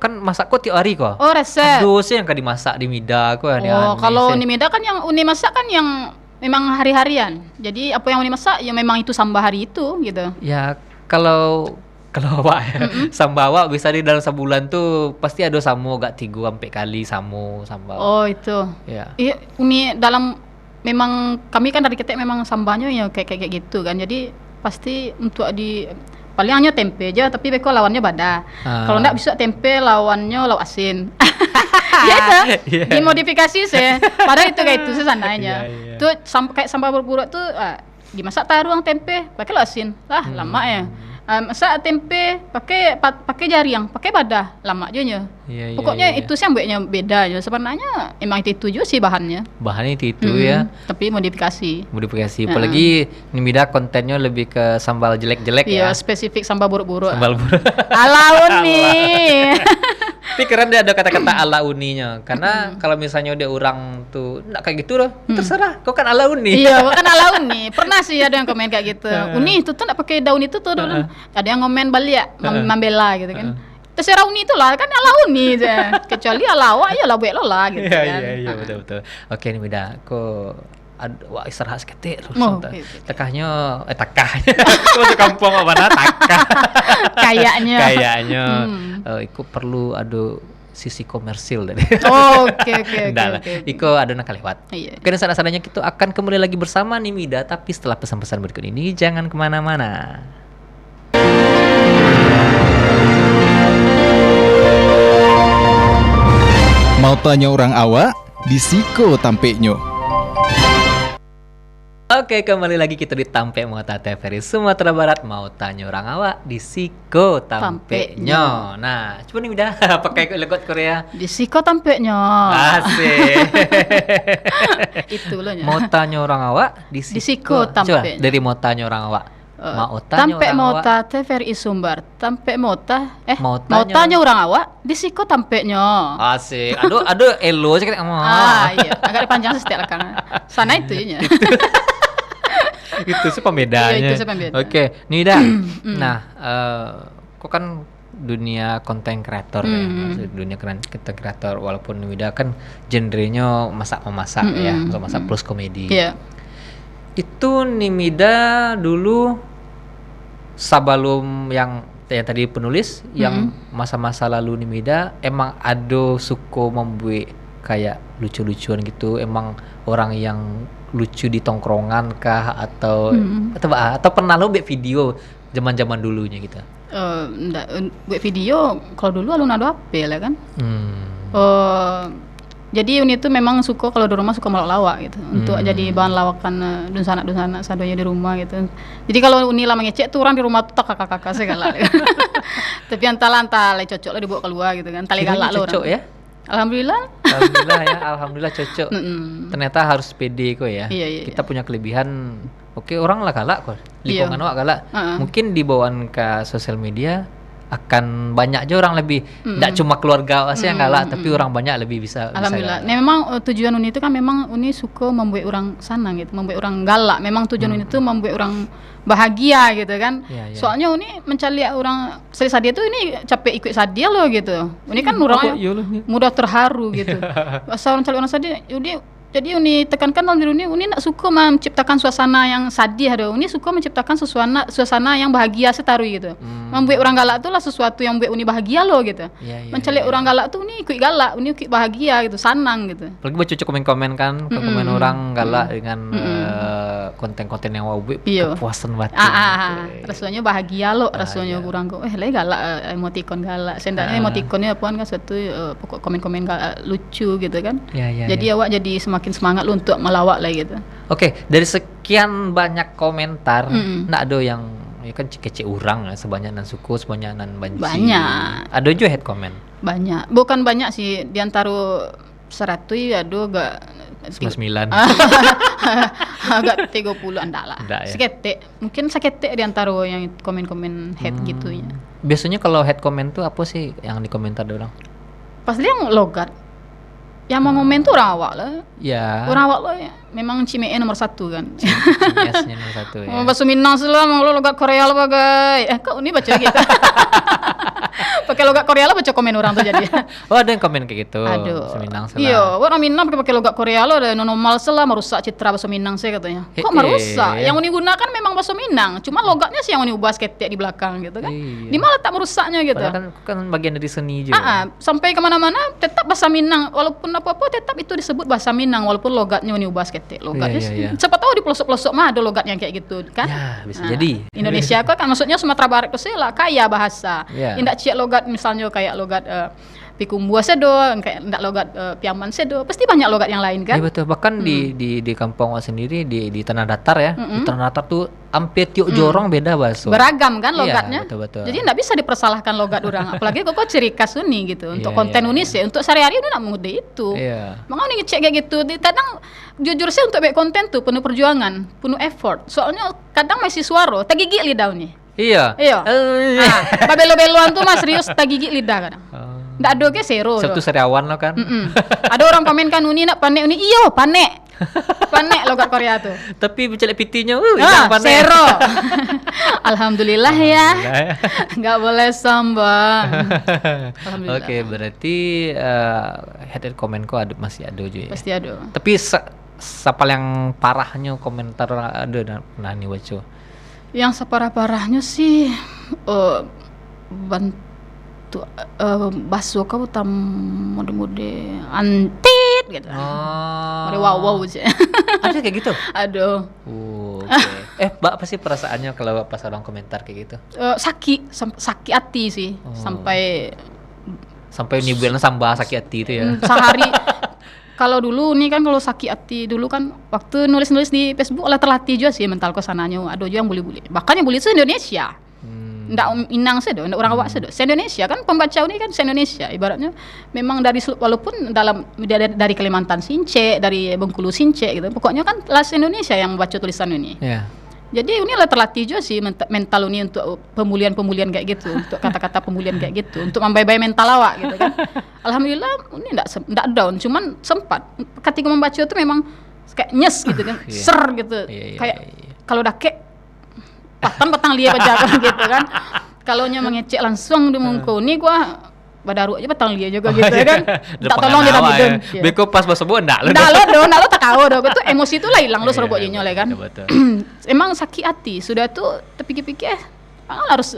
kan masak kok tiap hari kok. Oh, resep. Aduh sih yang kan dimasak di Mida kok. Kalau uni Mida kan yang uni masak kan yang memang hari-harian. Jadi apa yang uni masak ya memang itu sambal hari itu gitu. Ya kalau awak ya, sambawa bisa di dalam sebulan tuh pasti ada samu gak 3-4 kali samu sambal. Oh, itu. Ya. Iya, uni dalam memang kami kan dari ketek memang sambanya ya kayak gitu kan. Jadi pasti untuk di paling hanya tempe aja tapi beko lawannya bada. Kalau enggak bisa tempe lawannya lauk asin. Ya itu dimodifikasi sih. Padahal itu kayak itu sih sananya. Tuh kayak sambal berburu tuh dimasak taruang tempe pakai lauk asin. Lama ya. Masak tempe pakai jaring, pakai bada, lama aja nya. Pokoknya itu sih yang buatnya beda aja. Sebenarnya emang itu juga sih bahannya. Bahannya itu ya. Tapi modifikasi. Apalagi Nimida kontennya lebih ke sambal jelek-jelek ya. Iya, spesifik sambal buruk-buruk. Sambal buruk. Ala uni. Tapi keren dia ada kata-kata ala uninya. Karena kalau misalnya dia orang tuh enggak kayak gitu loh. Terserah, kau kan ala uni. Iya, kan ala uni. Pernah sih ada yang komen kayak gitu. Uni itu tuh enggak pakai daun itu tuh. Ada yang komen balik ya, membela gitu kan. Terserah uni itu lah, kan ala uni aja. Kecuali ala awak ya lah buat lo lah gitu kan. Iya, betul. Oke nih Mida, aku wah istirahat seketik terus. Okay. Tekahnya masuk kampung apa mana takah. Kayaknya iku perlu ada sisi komersil dari. Oke. Iko ada nak lewat. Iya. Karena sadar-sadarnya kita akan kembali lagi bersama nih Mida, tapi setelah pesan-pesan berikut ini jangan kemana-mana. Mau tanya orang awak, di Siko tampeknya. Oke, kembali lagi kita di Tampe Mota TVRI Sumatera Barat. Mau tanya orang awak di Siko tampeknya. Nah, coba nih udah pakai legot Korea. Di Siko tampeknya. Asik. Itu loh nya. Mau tanya orang awak di Siko Siko tampeknya. Coba dari mau tanya orang awak. Tampe mota TVRI Sumbar, tampe mota motanya orang awak disiko tampeknya. Asik. Aduh elo sih kan. Iya, agak dipanjang setiap kan. Sana itu nya. Itu sih pembedanya. Iya, itu sih pembeda. Oke, Nida. Nah, kok kan dunia konten kreator ya, maksud dunia konten kreator, walaupun Nida kan genrenya masak-memasak ya, masak plus komedi. Iya. Itu Nimida dulu sebelum yang tadi penulis yang masa-masa lalu Nimida emang ada suka membuat kayak lucu-lucuan gitu, emang orang yang lucu di tongkrongan kah atau pernah lo buat video zaman-zaman dulunya gitu? Buat video kalau dulu alun ada HP lah kan. Jadi Uni itu memang suka kalau di rumah suka melawak gitu untuk jadi bahan lawakan dunsana sadonya di rumah gitu. Jadi kalau Uni lama ngecek tuh orang di rumah tuh tak kakak-kakak segala. Tapi antala cocok lah dibawa keluar gitu kan. Tali galak lo cocok orang. Ya. Alhamdulillah ya, alhamdulillah cocok. Ternyata harus pede kok ya. Iya. Kita punya kelebihan. Oke, orang lah galak kok. Lingkungan awak galak. Mungkin dibawaan ke sosial media akan banyak aja orang lebih tidak cuma keluarga sih yang galak, tapi orang banyak lebih bisa. Alhamdulillah. Nah, memang tujuan Uni itu kan memang Uni suka membuat orang senang gitu, membuat orang galak. Memang tujuan Uni itu membuat orang bahagia gitu kan. Soalnya Uni mencari orang Sadia tuh ini capek ikut Sadia loh gitu. Uni kan orang mudah terharu gitu. Asal orang cari orang Sadia, jadi Uni tekankan dalam diri Uni nak suka menciptakan suasana yang sadih ada. Uni suka menciptakan suasana yang bahagia setaruh gitu. Membuat orang galak itu lah sesuatu yang membuat Uni bahagia loh gitu. Mencari orang galak tuh Uni ikut galak, Uni ikut bahagia gitu, senang gitu. Apalagi baca komen-komen kan, komen orang galak dengan konten-konten yang buat kepuasan batin. Rasanya bahagia loh, rasanya kurang kok. Lagi galak emoticon galak. Sendaknya emoticonnya apaan kan suatu pokok komen-komen galak lucu gitu kan. Jadi awak jadi semakin semangat lu untuk melawak lah gitu. Oke, dari sekian banyak komentar, nak ada yang ya kan kece orang sebanyak nan suku, sebanyak nan benci. Banyak. Ada juga hate comment. Banyak. Bukan banyak sih, di antara 100 ya ada agak 99. Agak 30 enggak lah. Ya? Seketek. Mungkin seketek di antara yang komen-komen hate gitunya. Biasanya kalau hate comment tuh apa sih yang di komentar orang? Pasti yang logat. Yang mau ngomen tuh orang awak lah. Ya. Orang awak lah ya. Memang Cimee nomor 1 kan. Cimee nomor 1 ya. Bahasa Minang sila mau lo logat Korea lah bagai. Kok ini baca gitu. Pakai logat Korea lah baca komen orang tuh jadi. Oh, ada yang komen kayak gitu. Aduh. Minang sila. Iya, orang Minang pakai logat Korea lo ada normal sila merusak citra bahasa Minang saya katanya. Kok merusak? Yang Uni gunakan memang bahasa Minang, cuma logatnya sih yang Uni ubah ketek di belakang gitu kan. Di malah tak merusaknya gitu. Padahal kan bagian dari seni juga. Sampai kemana-mana tetap bahasa Minang, walaupun apa-apa tetap itu disebut bahasa Minang walaupun logatnya Uni ubah ketek logatnya. Siapa tahu di pelosok-pelosok mah ada logat yang kayak gitu kan. Ya, bisa jadi. Indonesia kan maksudnya Sumatera Barat itu lah kaya bahasa. Indak cek logat misalnya kayak logat Pikumbua sedo, kayak ndak logat Piaman sedo, pasti banyak logat yang lain kan? Iya betul. Bahkan di kampung sendiri di Tanah Datar ya, di Tanah Datar tuh hampir tiap jorong beda bahasa. Beragam kan logatnya. Iya, betul. Jadi ndak bisa dipersalahkan logat orang. Apalagi kok ciri khas Uni gitu. Untuk konten Uni sih, untuk sehari-hari udah nak mengude itu. Makanya Uni ngecek kayak gitu. Kadang jujur sih untuk buat konten tuh penuh perjuangan, penuh effort. Soalnya kadang masih suara, tak gigit lidah nih. Iya. Babelo-beloan tuh mas serius tak gigit lidah kadang. Nggak ada ke zero. Satu seriawan lo kan. Ada orang komen kan Uni nak panek Uni. Iyo panek. Panek logat Korea tuh. Tapi bicara pitinya jangan panek. Zero. Alhamdulillah ya. Nggak boleh sombong. Oke, berarti hate comment kok masih ada juga ya. Pasti ada. Tapi siapa yang parahnya komentar ada nah nih waco. Yang separah-parahnya sih baso kau tam mode-mode antit gitu. Mode wow sih. Ada kayak gitu? Aduh. Okay. Mbak apa sih perasaannya kalau pas orang komentar kayak gitu? Sakit hati sih. Sampai nyebelin sambal sakit hati itu ya. Sehari. Kalau dulu nih kan kalau sakit hati dulu kan waktu nulis-nulis di Facebook oleh terlatih juga sih mental kosananya. Ada juga yang bully-bully. Bahkan yang bully itu Indonesia. Ndak Minang sedo, ndak orang awak sedo. Se-Indonesia kan pembaca ini kan se-Indonesia. Ibaratnya memang walaupun dari Kalimantan Since, dari Bengkulu Since gitu. Pokoknya kan las Indonesia yang membaca tulisan ini. Jadi ini lah terlatih juga sih mental ini untuk pemulihan kayak gitu, untuk kata-kata pemulihan kayak gitu, untuk membaik mental awak gitu kan. Alhamdulillah ini enggak down, cuman sempat ketika membaca itu memang kayak nyes gitu kan, ser gitu, kayak kalau udah kayak patang liat aja kan gitu kan. Kalau nya mengecek langsung di muka ini gua badaru aja patang liat juga gitu kan. Tak tolong dia bidun. Beko pas sebut enggak lo. Enggak lo tak kau do. Itu emosi itu lah hilang lo serobot jenyo kan. Emang sakit hati. Sudah tuh terpikir-pikir harus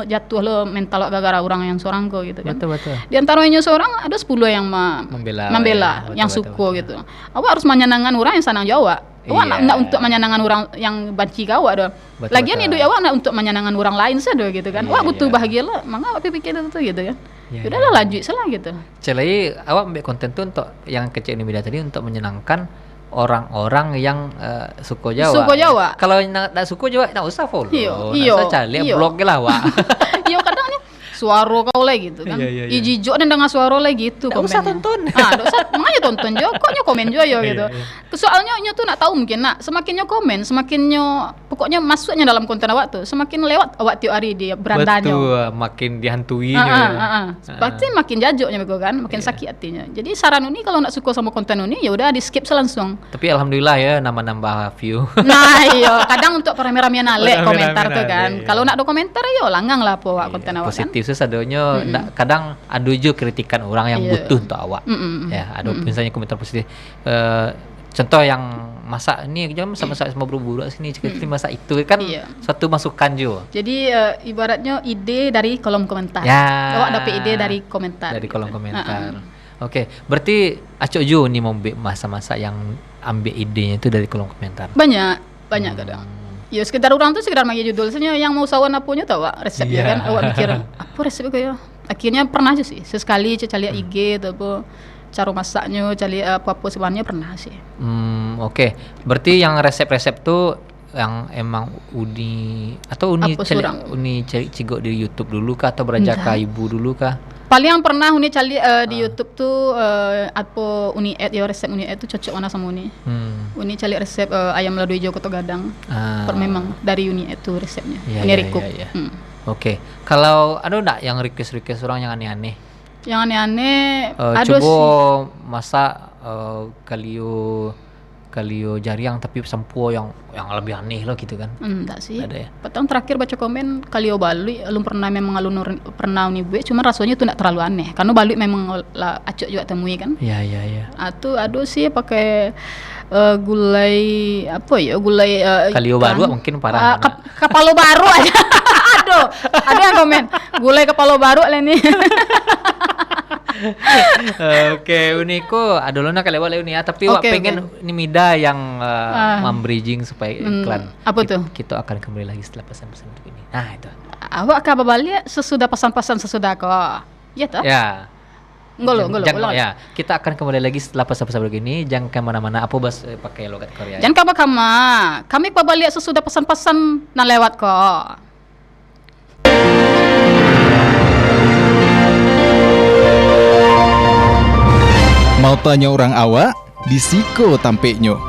jatuh lo mental gara-gara orang yang seorang kok gitu kan. Betul. Di antaranya seorang ada 10 yang membela yang suko gitu. Awak harus menyenangkan orang yang senang Jawa. Awak nak untuk menyenangkan orang yang benci kau doh. Lagian hidup awak nak untuk menyenangkan orang lain saja gitu kan. Wah butuh bahagia lah. Maka awak pikir itu gitu kan. Udahlah lanjut salah gitu. Celai awak ambil konten tuh untuk yang kecil ini tadi untuk menyenangkan orang-orang yang suku Jawa. Suku Jawa. Kalau nak suku Jawa tak usah follow. Iya. Cari blog lah wak. Iya kadang nih suara kau lah gitu kan. Ijijok dan dengan suara lah gitu. Tak usah tonton. Tak usah. Makanya tonton juga. Koknya komen juga gitu. Soalnya nyo tuh nak tahu mungkin nak semakin nyo komen, semakin nyo pokoknya masuknya dalam konten awak tuh, semakin lewat awak tiap hari dia berandanya. Betul, makin dihantui. Pasti makin jajoknya begitu kan, makin sakit hatinya. Jadi saran ini kalau nak suka sama konten ini ya udah di skip langsung. Tapi alhamdulillah ya nambah view. Nah iya, kadang untuk rame-ramean alek komentar tuh kan. Kalau nak ada komentar yo langgang lah po konten awak kan. Positif sesadonyo, kadang ada juga kritikan orang yang butuh untuk awak. Ya, ada misalnya komentar positif. Contoh yang masak ini jam sama berburu sini cerita masak itu kan suatu masukan juga. Jadi ibaratnya ide dari kolom komentar. Awak dapat ide dari komentar. Dari kolom komentar. Oke, berarti Acok Jo nih mau masa-masa yang ambil idenya itu dari kolom komentar. Banyak kadang. Ya sekedar orang tuh sekedar magi judul saja yang mau sawan apunya tahu resepnya kan. Awak mikir apa resepnya kayak. Akhirnya pernah aja sih sesekali cari IG atau apa cara masaknya, cari apa-apa sebenarnya pernah sih. Oke. Berarti yang resep-resep tuh yang emang Uni cari cigok di YouTube dulu kah atau beranjak ke ibu dulu kah? Paling yang pernah Uni cari di YouTube tuh apa Uni ya resep Uni itu cocok mana sama Uni. Uni cari resep ayam lado hijau koto gadang. Memang dari Uni itu resepnya. Uni Rikup. Oke. Kalau ada enggak yang request orang yang aneh-aneh? Yang aneh-aneh ada coba sih. masak kalio jariang tapi sempo yang lebih aneh loh gitu kan. Enggak sih. Ada ya. Petang terakhir baca komen kalio balui belum pernah memang pernah nih buat cuma rasanya itu enggak terlalu aneh karena balui memang lah Acok juga temui kan. Iya. Atau ada sih pakai gulai apa ya kalio baru mungkin parah. Kepala baru aja. Aduh, ada yang komen gulai kepala baru lah nih. Oke, Uniko adolona kelewat Uni ya, tapi wak pengen ini Mida yang membridging supaya iklan. Apa tuh? Kita akan kembali lagi setelah pesan-pesan ini. Nah, itu. Awak kabar balik sesudah pesan-pesan sesudah kok. Ya toh? Ya. Ngolo. Ya, kita akan kembali lagi setelah pesan-pesan begini. Jangan kemana-mana. Apa bahas pakai logat Korea? Jangan kama. Kami balik sesudah pesan-pesan nah lewat kok. Mau tanya orang awak, di Siko tampeknya.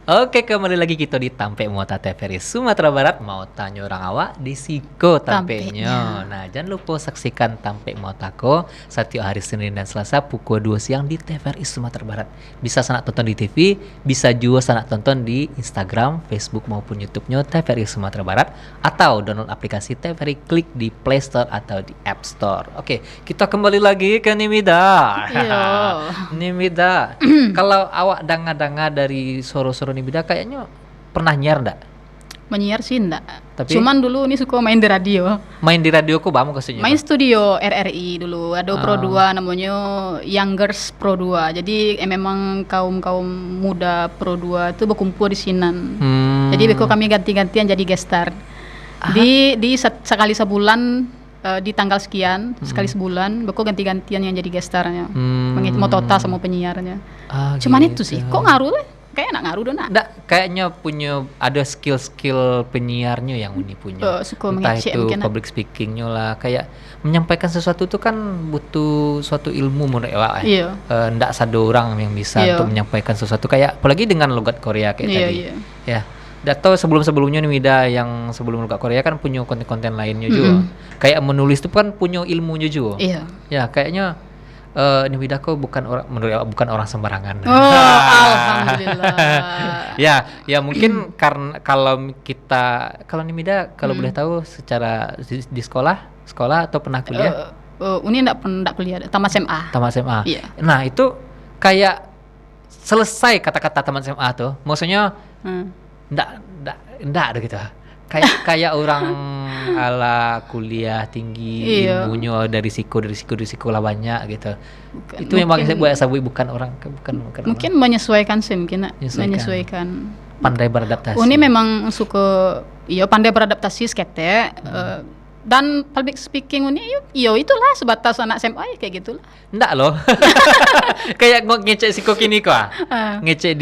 Oke, kembali lagi kita di Tampe Mota TVRI Sumatera Barat. Mau tanya orang awak di Siko tampeknya. Nah, jangan lupa saksikan Tampe Motako setiap hari Senin dan Selasa pukul 2 siang di TVRI Sumatera Barat. Bisa sanak tonton di TV, bisa juga sanak tonton di Instagram, Facebook maupun YouTube-nya TVRI Sumatera Barat, atau download aplikasi TVRI klik di Play Store atau di App Store. Oke, kita kembali lagi ke Nimida. Iya. Nimida, kalau awak danga-danga dari soro-soro Nimida kayaknya pernah nyiar enggak? Menyiar sih enggak. Tapi cuman dulu ini suka main di radio. Main di radio kok bamu kesini? Main studio RRI dulu. Ada Pro 2 namanya Youngers Pro 2. Jadi memang kaum muda Pro 2 itu berkumpul di Sinan. Jadi beko kami ganti-gantian jadi guest star. Di sekali sebulan di tanggal sekian sekali sebulan beko ganti-gantian yang jadi guest starnya. Motota sama penyiarnya. Cuman gitu. itu sih. Kok ngaruh lah? kayak nak ngaruh dona. Nggak, kayaknya punya ada skill-skill penyiarnya yang Uni punya. Suka Entah mengecek itu mungkin. public speakingnya lah, kayak menyampaikan sesuatu itu kan butuh suatu ilmu menurut awak. Iya. Nggak satu orang yang bisa Iya. untuk menyampaikan sesuatu kayak apalagi dengan logat Korea kayak Iya, tadi. iya. Ya. Atau sebelum-sebelumnya nih Mida yang sebelum logat Korea kan punya konten-konten lainnya juga. Kayak menulis itu kan punya ilmunya juga. Iya. Ya, kayaknya Nimida kok bukan orang menurut awak bukan orang sembarangan. Oh, alhamdulillah. Ya mungkin karena kalau Nimida kalau boleh tahu secara di sekolah atau pernah kuliah? Uni ndak kuliah, tamat SMA. Tamat SMA. Iya. Nah, itu kayak selesai kata-kata tamat SMA tuh. Maksudnya ndak ada gitu. Kayak orang ala kuliah tinggi, Iya. ilmunya dari siko lah banyak gitu. Itu Mungkin- memang saya buat sabui bukan Mungkin menyesuaikan sih mungkin nak. Menyesuaikan. Menyesuaikan. pandai beradaptasi. Uni memang suka pandai beradaptasi skete. Dan public speaking Uni itulah sebatas anak SMA ya kayak gitulah. Ndak loh. Kayak ngecek siko kini kok. Ngecek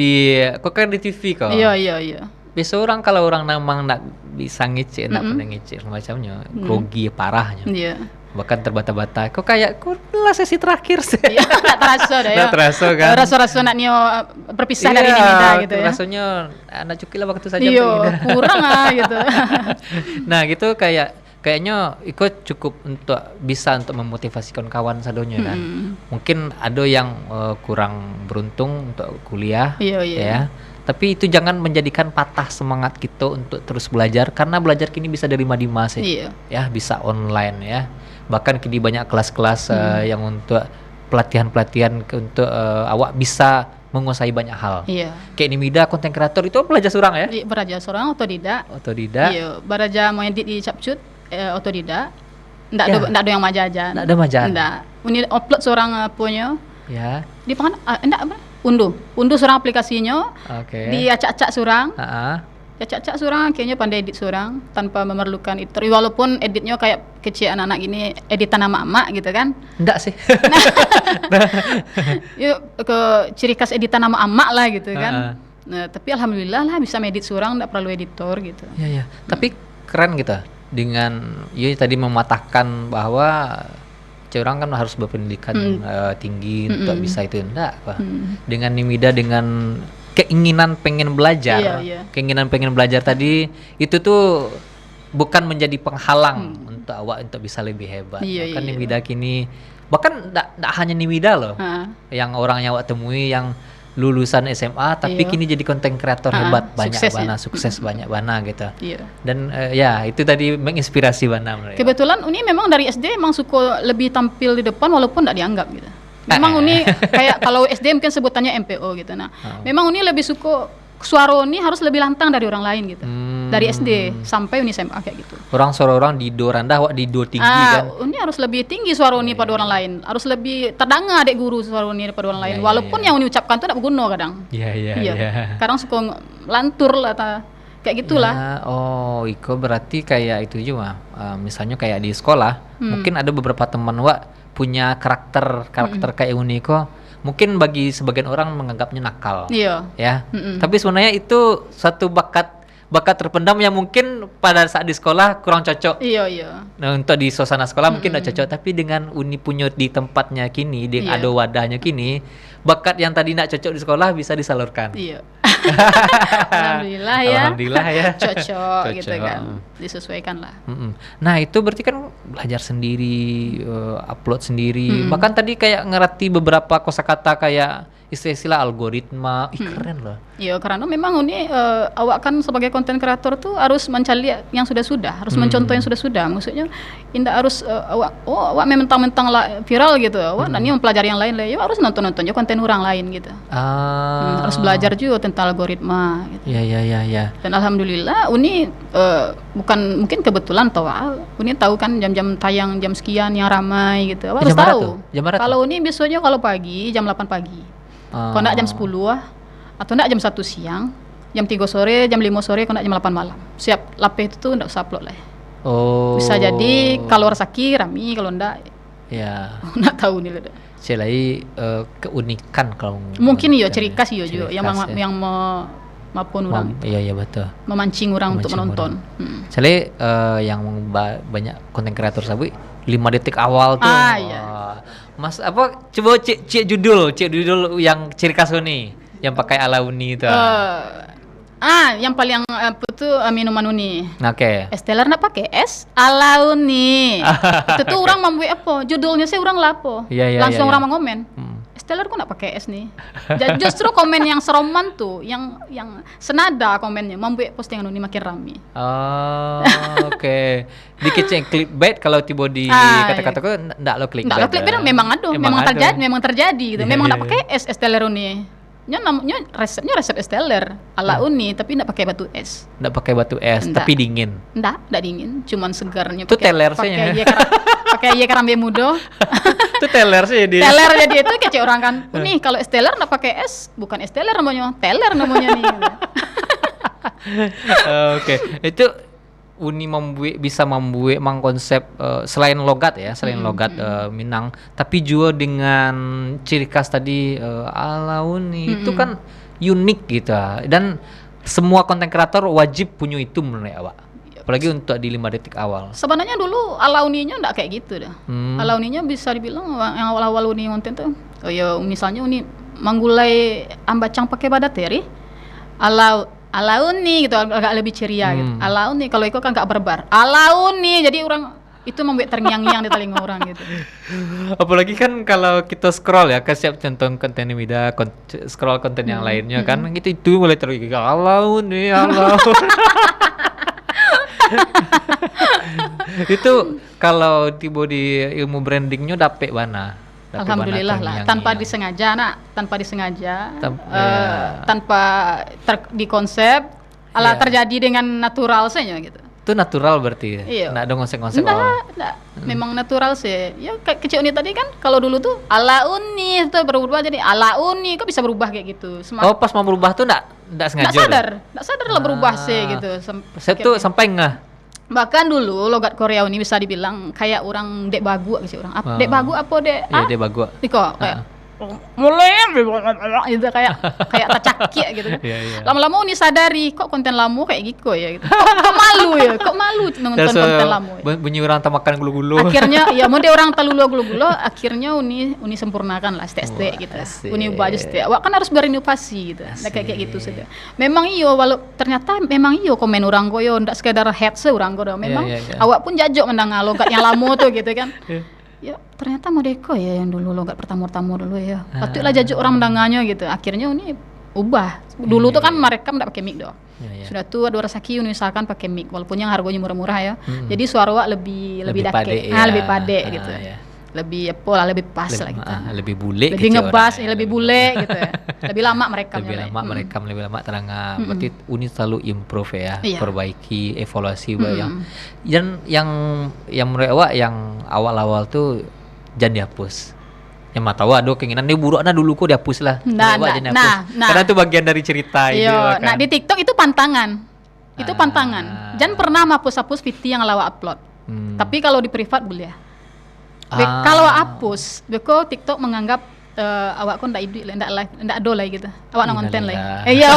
kok kan di TV kok. Iya. Biasa kalau orang namang ndak bisa ngecek, ndak pernah ngecek semacamnya, grogi parahnya. Iya. Bahkan terbata-bata. Kok lah sesi terakhir sih. Iya, tak terasa dah ya. Nggak terasa kan. Rasa-rasa nak nio berpisah dari Nimida gitu ya. Rasanya anak cuki lah waktu saja. Iya, kurang gitu. Nah, gitu kayaknya ikut cukup untuk bisa untuk memotivasi kawan-kawan sadonya kan. Mungkin ada yang kurang beruntung untuk kuliah. Iya. Ya. Tapi itu jangan menjadikan patah semangat kita untuk terus belajar karena belajar kini bisa dari mana sih. Iya. Ya, bisa online ya. Bahkan kini banyak kelas-kelas yang untuk pelatihan-pelatihan untuk awak bisa menguasai banyak hal. Iya. Kayak Nimida konten kreator itu belajar seorang ya? Beraja seorang otodidak. Otodidak. Iya, beraja mau edit di Capcut otodidak. Ndak ada yang majaja. Ndak ada majalah. Ndak. Uni upload seorang punya. Ya. Di pangan ndak apa? Unduh seorang aplikasinya. Oke. Di acak-acak seorang. Heeh. Acak-acak seorang kayaknya pandai edit seorang tanpa memerlukan editor. Walaupun editnya kayak kecil anak-anak ini editan nama emak gitu kan. Enggak sih. Yuk ke ciri khas editan nama emak lah gitu kan. Nah, tapi alhamdulillah lah bisa ngedit seorang ndak perlu editor gitu. Iya. Tapi keren gitu dengan tadi mematahkan bahwa orang kan harus berpendidikan tinggi untuk bisa itu enggak Pak. Dengan Nimida dengan keinginan pengen belajar. Iya. Keinginan pengen belajar tadi itu tuh bukan menjadi penghalang untuk awak untuk bisa lebih hebat. Iya, Bahkan iya. Nimida kini bahkan enggak hanya Nimida loh. Yang orang yang awak temui yang lulusan SMA tapi Iya. kini jadi konten kreator hebat banyak sukses bana ya. sukses banyak bana gitu. Iya. Dan itu tadi menginspirasi bana menurut saya. Kebetulan Uni memang dari SD emang suka lebih tampil di depan walaupun tidak dianggap gitu. Memang Uni kayak kalau SD mungkin sebutannya MPO gitu. Nah, memang Uni lebih suka suara Uni harus lebih lantang dari orang lain gitu. Dari SD sampai Uni SMA kayak gitu. Orang suara orang di do rendah, wak di do tinggi kan. Uni harus lebih tinggi suara Uni pada orang lain. Harus lebih terdengar adik guru suara Uni daripada orang lain. Iya, Walaupun iya. yang Uni ucapkan itu tidak berguna kadang. Iya. Kadang suka lantur lah kayak gitulah. Ya, Iko berarti kayak itu juga. Misalnya kayak di sekolah, mungkin ada beberapa teman wak punya karakter kayak Uniko. Mungkin bagi sebagian orang menganggapnya nakal. Iya. Ya. Tapi sebenarnya itu satu bakat terpendam yang mungkin pada saat di sekolah kurang cocok. Iya. Nah, untuk di suasana sekolah mungkin tidak cocok, tapi dengan Uni punya di tempatnya kini, di Iya. ada wadahnya kini, bakat yang tadi tidak cocok di sekolah bisa disalurkan. Iya. Alhamdulillah ya. Alhamdulillah ya. Cocok gitu Cocok. kan. Disesuaikan lah. Nah, itu berarti kan belajar sendiri, upload sendiri. Bahkan tadi kayak ngerti beberapa kosakata kayak istilah algoritma. Keren loh. Iya, karena memang Uni awak kan sebagai konten kreator tuh harus mencari yang sudah-sudah, harus mencontoh yang sudah-sudah. Maksudnya tidak harus awak mentang-mentang lah viral gitu. Awak nanti mempelajari yang lain lah. Ya harus nonton aja konten orang lain gitu. Harus belajar juga tentang algoritma gitu. Iya. Dan alhamdulillah Uni bukan mungkin kebetulan Uni tahu kan jam-jam tayang jam sekian yang ramai gitu. Awak harus Jam berapa tahu. tuh? Jam berapa Kalau Uni biasanya kalau pagi jam 8 pagi. Kalau enggak jam 10 atau enggak jam 1 siang, jam 3 sore, jam 5 sore, kalau enggak jam 8 malam. Siap lapeh itu tuh enggak usah upload lah. Oh. Bisa jadi kalau resaki rami, kalau enggak Ya. enggak tahu nih. Celai keunikan kalau Mungkin iya ciri khas iya juga ciri yang khas, ya. yang maupun orang Iya betul. memancing orang untuk Memancing menonton. Celai yang banyak konten kreator sabi 5 detik awal tuh. Iya. Mas apa coba cek judul yang ciri khas Uni yang pakai ala Uni itu. Yang paling apa tuh minuman Uni. Oke. Esteller nak pakai es ala Uni. Itu tuh orang membuat apa? Judulnya sih orang lapo. Iya, Langsung iya. orang mengomen. Esteller kok nak pakai es nih. Justru komen yang seroman tuh, yang senada komennya membuat postingan Uni makin rame. Oh, oke. Dikit clickbait kalau tiba di Iya. kata-kata kok ndak lo clickbait. Nggak clickbait memang ada, memang terjadi gitu. Iya, Memang iya, nak pakai es Esteller Uni. Namanya resepnya resep Esteller ala Uni tapi ndak pakai batu es. Ndak pakai batu es, Ndak. tapi dingin. Ndak dingin, cuman segarnya Itu teler sih ya. pakai iya karambe mudo. Itu teler sih dia. Teler jadi itu kece orang kan. Nih kalau Esteller ndak pakai es, bukan Esteller namanya, teler namanya nih. Gitu. Oke. Itu Uni bisa membuat mang konsep selain logat ya, Minang, tapi juga dengan ciri khas tadi ala Uni itu kan unik gitu. Dan semua konten kreator wajib punya itu menurut awak. Apalagi untuk di 5 detik awal. Sebenarnya dulu ala Uninya ndak kayak gitu dah. Ala Uninya bisa dibilang yang awal-awal Uni konten tuh. Oh ya misalnya Uni manggulai ambacang pakai badateri. Ala Uni gitu agak lebih ceria gitu. Ala Uni kalau itu kan agak barbar. Ala Uni jadi orang itu membuat terngiang-ngiang di telinga orang gitu. Apalagi kan kalau kita scroll ya, siap tonton konten media, scroll konten yang lainnya kan itu mulai tergigit ala Uni. Itu kalau tiba di ilmu brandingnya dapet mana? Alhamdulillah lah, tanpa disengaja tanpa dikonsep terjadi dengan natural saja gitu. Itu natural berarti. Iya. Nggak ada konsep-konsep Nggak. Memang natural sih. Ya kayak kecil Uni tadi kan kalau dulu tuh ala Uni itu berubah jadi ala Uni, kok bisa berubah kayak gitu. Pas mau berubah tuh nggak sengaja. Nggak sadar lah berubah sih gitu. Saya tuh sampai ngeh. Bahkan dulu logat Korea ini bisa dibilang kayak orang dek bagu gitu orang. Dek bagu apa dek? Iya, dek bagu. Niko kayak mulai itu kayak tercaki gitu. Iya. Lama-lama Uni sadari kok konten lama kayak gitu ya gitu. Kok malu nonton konten lama. Ya. Bunyi orang tak makan gulu-gulu. Akhirnya ya mau dia orang telulu gulu-gulu akhirnya Uni sempurnakan lah stek gitu. Uni ubah aja stek. Wah kan harus berinovasi gitu. Nah, kayak gitu sudah. Memang ternyata memang komen orang koyo ndak sekedar head orang koyo. Memang awak pun jajok menang logat yang lama tuh gitu kan. Ya ternyata Modeko ya yang dulu logat pertama dulu ya. Patutlah jajuk orang mendangannya gitu. Akhirnya Uni ubah. Dulu tuh kan mereka nggak pakai mic doang. Sudah tua dua rasaki Uni usahakan pakai mic walaupun yang harganya murah-murah ya. Jadi suara wak lebih dake. Lebih pade gitu. Lebih lebih pas lah gitu. Lebih bule lebih ngebas lebih bule gitu ya. Lebih lama mereka lebih lama terang. Berarti Uni selalu improve ya, perbaiki, evaluasi yang menurut awak yang awal-awal tuh jangan dihapus. Yang mata awak ada keinginan dia buruk dulu kok dihapus lah. Karena itu bagian dari cerita itu kan. Nah di TikTok itu pantangan. Itu pantangan. Jangan pernah hapus video yang awak upload. Tapi kalau di privat boleh. Kalau hapus, beko TikTok menganggap awak kon ndak idul, ndak do lah gitu. Awak nang konten lah. Iya,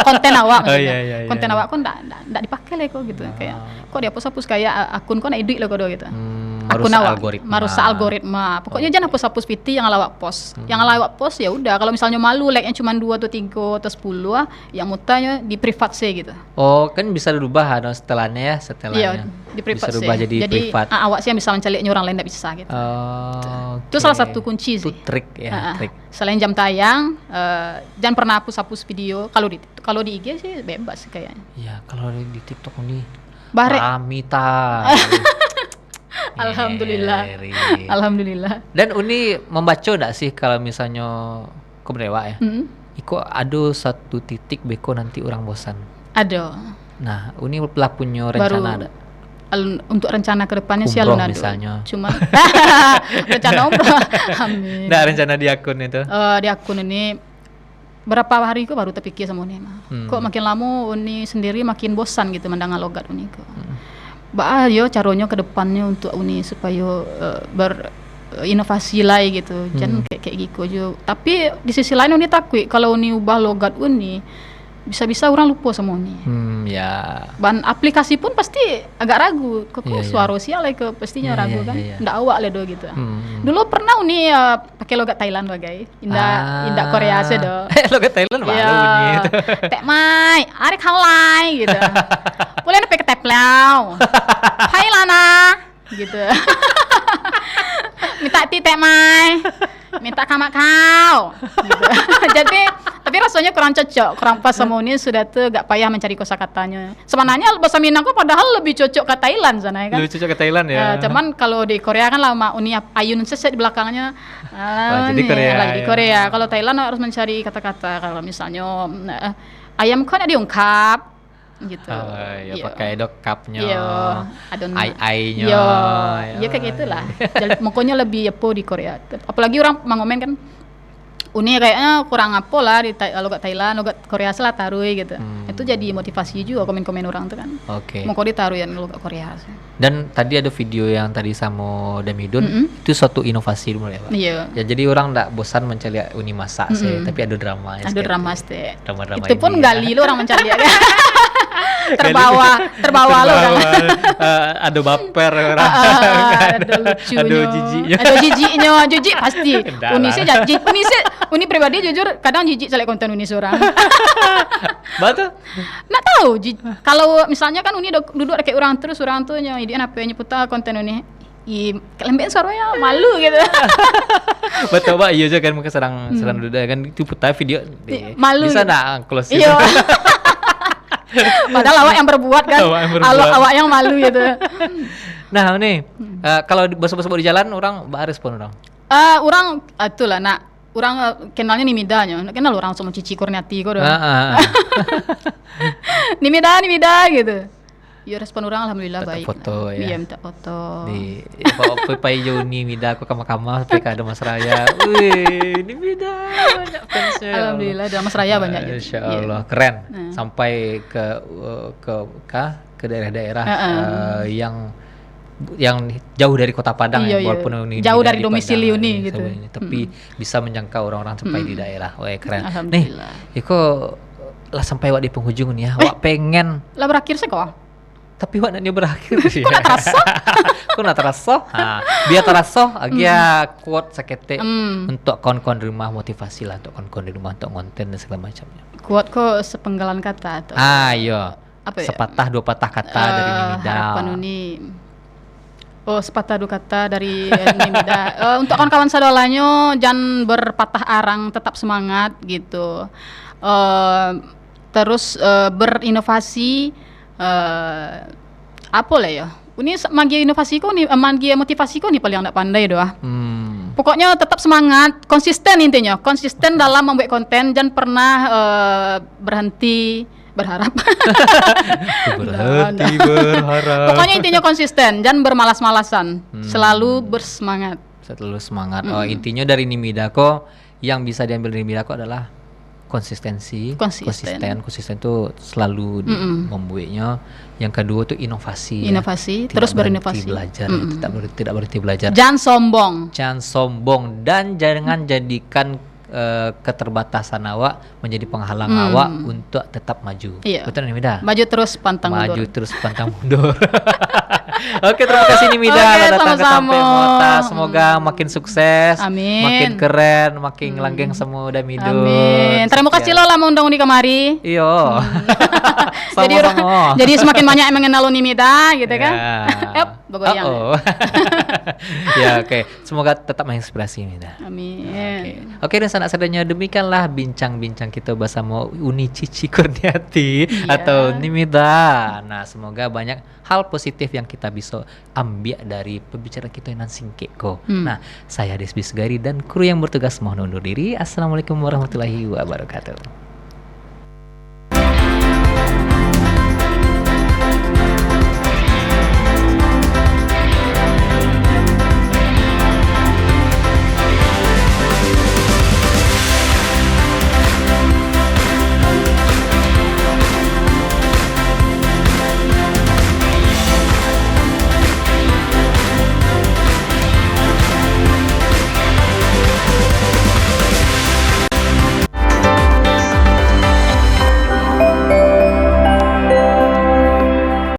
konten awak maksudnya. Konten awak kon ndak dipakai lah kok gitu. Kayak kok dihapus-hapus kayak akun kon ndak idul lah kok gitu. Akun awak merusak algoritma. Pokoknya jangan hapus-hapus video yang awak post. Yang awak post ya udah, kalau misalnya malu like-nya cuma 2 atau 3 atau 10 yang mutanya di privat sih gitu. Oh, kan bisa dirubah setelahnya ya, Iya, di privat bisa dirubah jadi privat. Awak sih yang bisa menceliknya orang lain enggak bisa gitu. Itu salah satu kunci sih. Itu trik ya, trik. Selain jam tayang, jangan pernah hapus-hapus video. Kalau di IG sih bebas sih kayaknya. Iya, kalau di TikTok nih Ramita. Alhamdulillah. Dan Uni membaca enggak sih kalau misalnya keberewa ya? Iko ada satu titik beko nanti orang bosan. Ada. Nah, Uni telah punya rencana ada? Untuk rencana ke depannya sih alun misalnya. Cuma rencana umroh. Amin. Nah, rencana di akun itu. Di akun ini berapa hari kok baru terpikir sama Uni. Kok makin lama Uni sendiri makin bosan gitu mendengar logat Uni kok. Yo caranya ke depannya untuk Uni supaya inovasi lah gitu. Jangan kayak gitu aja. Tapi di sisi lain Uni takut kalau Uni ubah logat Uni bisa-bisa orang lupa sama Uni. Ya. Bahan aplikasi pun pasti agak ragu. Kok Iya, suara sial ke pastinya Iya, ragu iya, kan. iya. Ndak awak le do gitu. Dulu pernah Uni pakai logat Thailand bagai. Indak Korea sih do. Logat Thailand malu bunyi itu. Tek mai, arek halai gitu. Boleh pakai teplau. Hai Lana gitu. Minta ti tek mai. Minta kamak kau gitu. Jadi tapi rasanya kurang cocok, kurang pas sama Uni sudah tuh gak payah mencari kosakatanya. Sebenarnya bahasa Minangku padahal lebih cocok ke Thailand sana ya kan. Lebih cocok ke Thailand ya. Cuman kalau di Korea kan lama Uni ayun seset di belakangnya. Jadi Korea. Lagi di Korea. Kalau Thailand harus mencari kata-kata. Kalau misalnya ayam kan ada ungkap gitu. Ya pakai dokapnya. Iya, adon ai-ai-nya. Iya, kayak gitulah. Jadi pokoknya lebih apa di Korea. Apalagi orang mengomen kan Uni kayaknya kurang apa lah di logat Thailand, logat Korea Selatan taruh gitu. Itu jadi motivasi juga komen-komen orang tuh kan. Oke. Mau kau ditaruh yang logat Korea. Dan tadi ada video yang tadi sama Damidun, itu suatu inovasi dulu ya Pak. Iya. Ya jadi orang nggak bosan mencari Uni masak sih, tapi ada drama. Ada drama sih. Drama-drama Itu pun ini, gali lo orang mencari kan. terbawa lo kan. Ada baper orang. Ada lucunya. Ada jijiknya. Ada jijiknya, jijik pasti. Enggak Uni lah. sih Uni pribadi jujur kadang jijik selek konten Uni seorang. Betul. Nggak tahu. Kalau misalnya kan Uni duduk kayak orang terus orang tuh dia apa nyebut konten Uni. Lembek suaranya malu gitu. Betul Pak, iya juga kan muka serang duduk kan itu putar video. Malu. Bisa nggak close Iya. Padahal awak yang berbuat kan. Awak yang malu gitu. Nah nih, kalau bos-bos di jalan orang respon orang. Orang itulah nak orang kenalnya Nimidanya. Kenal orang sama Cici Kurniati kok dong. Nimida gitu. Ya respon orang alhamdulillah Minta baik. foto ya. Iya minta foto. Di Pai Joni Mida aku kama-kama sampai ke ada Mas Raya. Wih, ini Mida banyak fansnya. Alhamdulillah ada Mas Raya banyak gitu. Insya Allah keren. Sampai ke daerah-daerah yang jauh dari Kota Padang Iya, ya, walaupun Uni jauh Mida dari di domisili Padang, Uni ya, gitu. tapi bisa menjangkau orang-orang sampai di daerah. Wah keren. Nih, Alhamdulillah. Iko lah sampai wak di penghujung nih ya. Wak pengen Lah berakhir sih kok. tapi wak nanti berakhir sih. Kok nggak terasa? Kok nggak terasa? Nah, biar terasa agia quote sakete untuk kawan-kawan di rumah motivasi lah untuk kawan-kawan di rumah untuk konten dan segala macamnya. Kuat kok sepenggalan kata atau Iya. apa ya? Sepatah dua patah kata dari Nimida. Harapan Uni. Sepatah dua kata dari Nimida. Untuk kawan-kawan saudaranya jangan berpatah arang, tetap semangat gitu. Terus berinovasi. Apa lah ya? Ini magi inovasi ko nih, magi motivasi ko nih paling nggak pandai doa. Pokoknya tetap semangat, konsisten intinya, konsisten dalam membuat konten, jangan pernah berhenti berharap. Berhenti berharap. Pokoknya intinya konsisten, jangan bermalas-malasan, selalu bersemangat. Selalu semangat. Intinya dari Nimida kok yang bisa diambil dari Nimida kok adalah konsisten itu selalu membuatnya. Yang kedua tuh inovasi terus berinovasi, belajar tidak berhenti belajar, jangan sombong dan jangan jadikan keterbatasan awak menjadi penghalang awak untuk tetap maju. Betul Nimida? Maju terus pantang mundur. Oke, terima kasih Nimida datang ke Tampe Mota. Semoga makin sukses, makin keren, makin langgeng semua Damido. Amin. Terima kasih lo lah undang di kemari. Iya. Jadi semakin banyak yang mengenal Nimida gitu kan. Begoyang. Ya, oke. Semoga tetap menginspirasi Nimida. Amin. Oke, dan sanak sadanya demikianlah bincang-bincang kita bersama Uni Cici Kurniati atau Nimida. Nah, semoga banyak hal positif yang kita bisa ambil dari pembicaraan kita yang singkeko. Nah, saya Desbi Segari dan kru yang bertugas mohon undur diri. Assalamualaikum warahmatullahi wabarakatuh.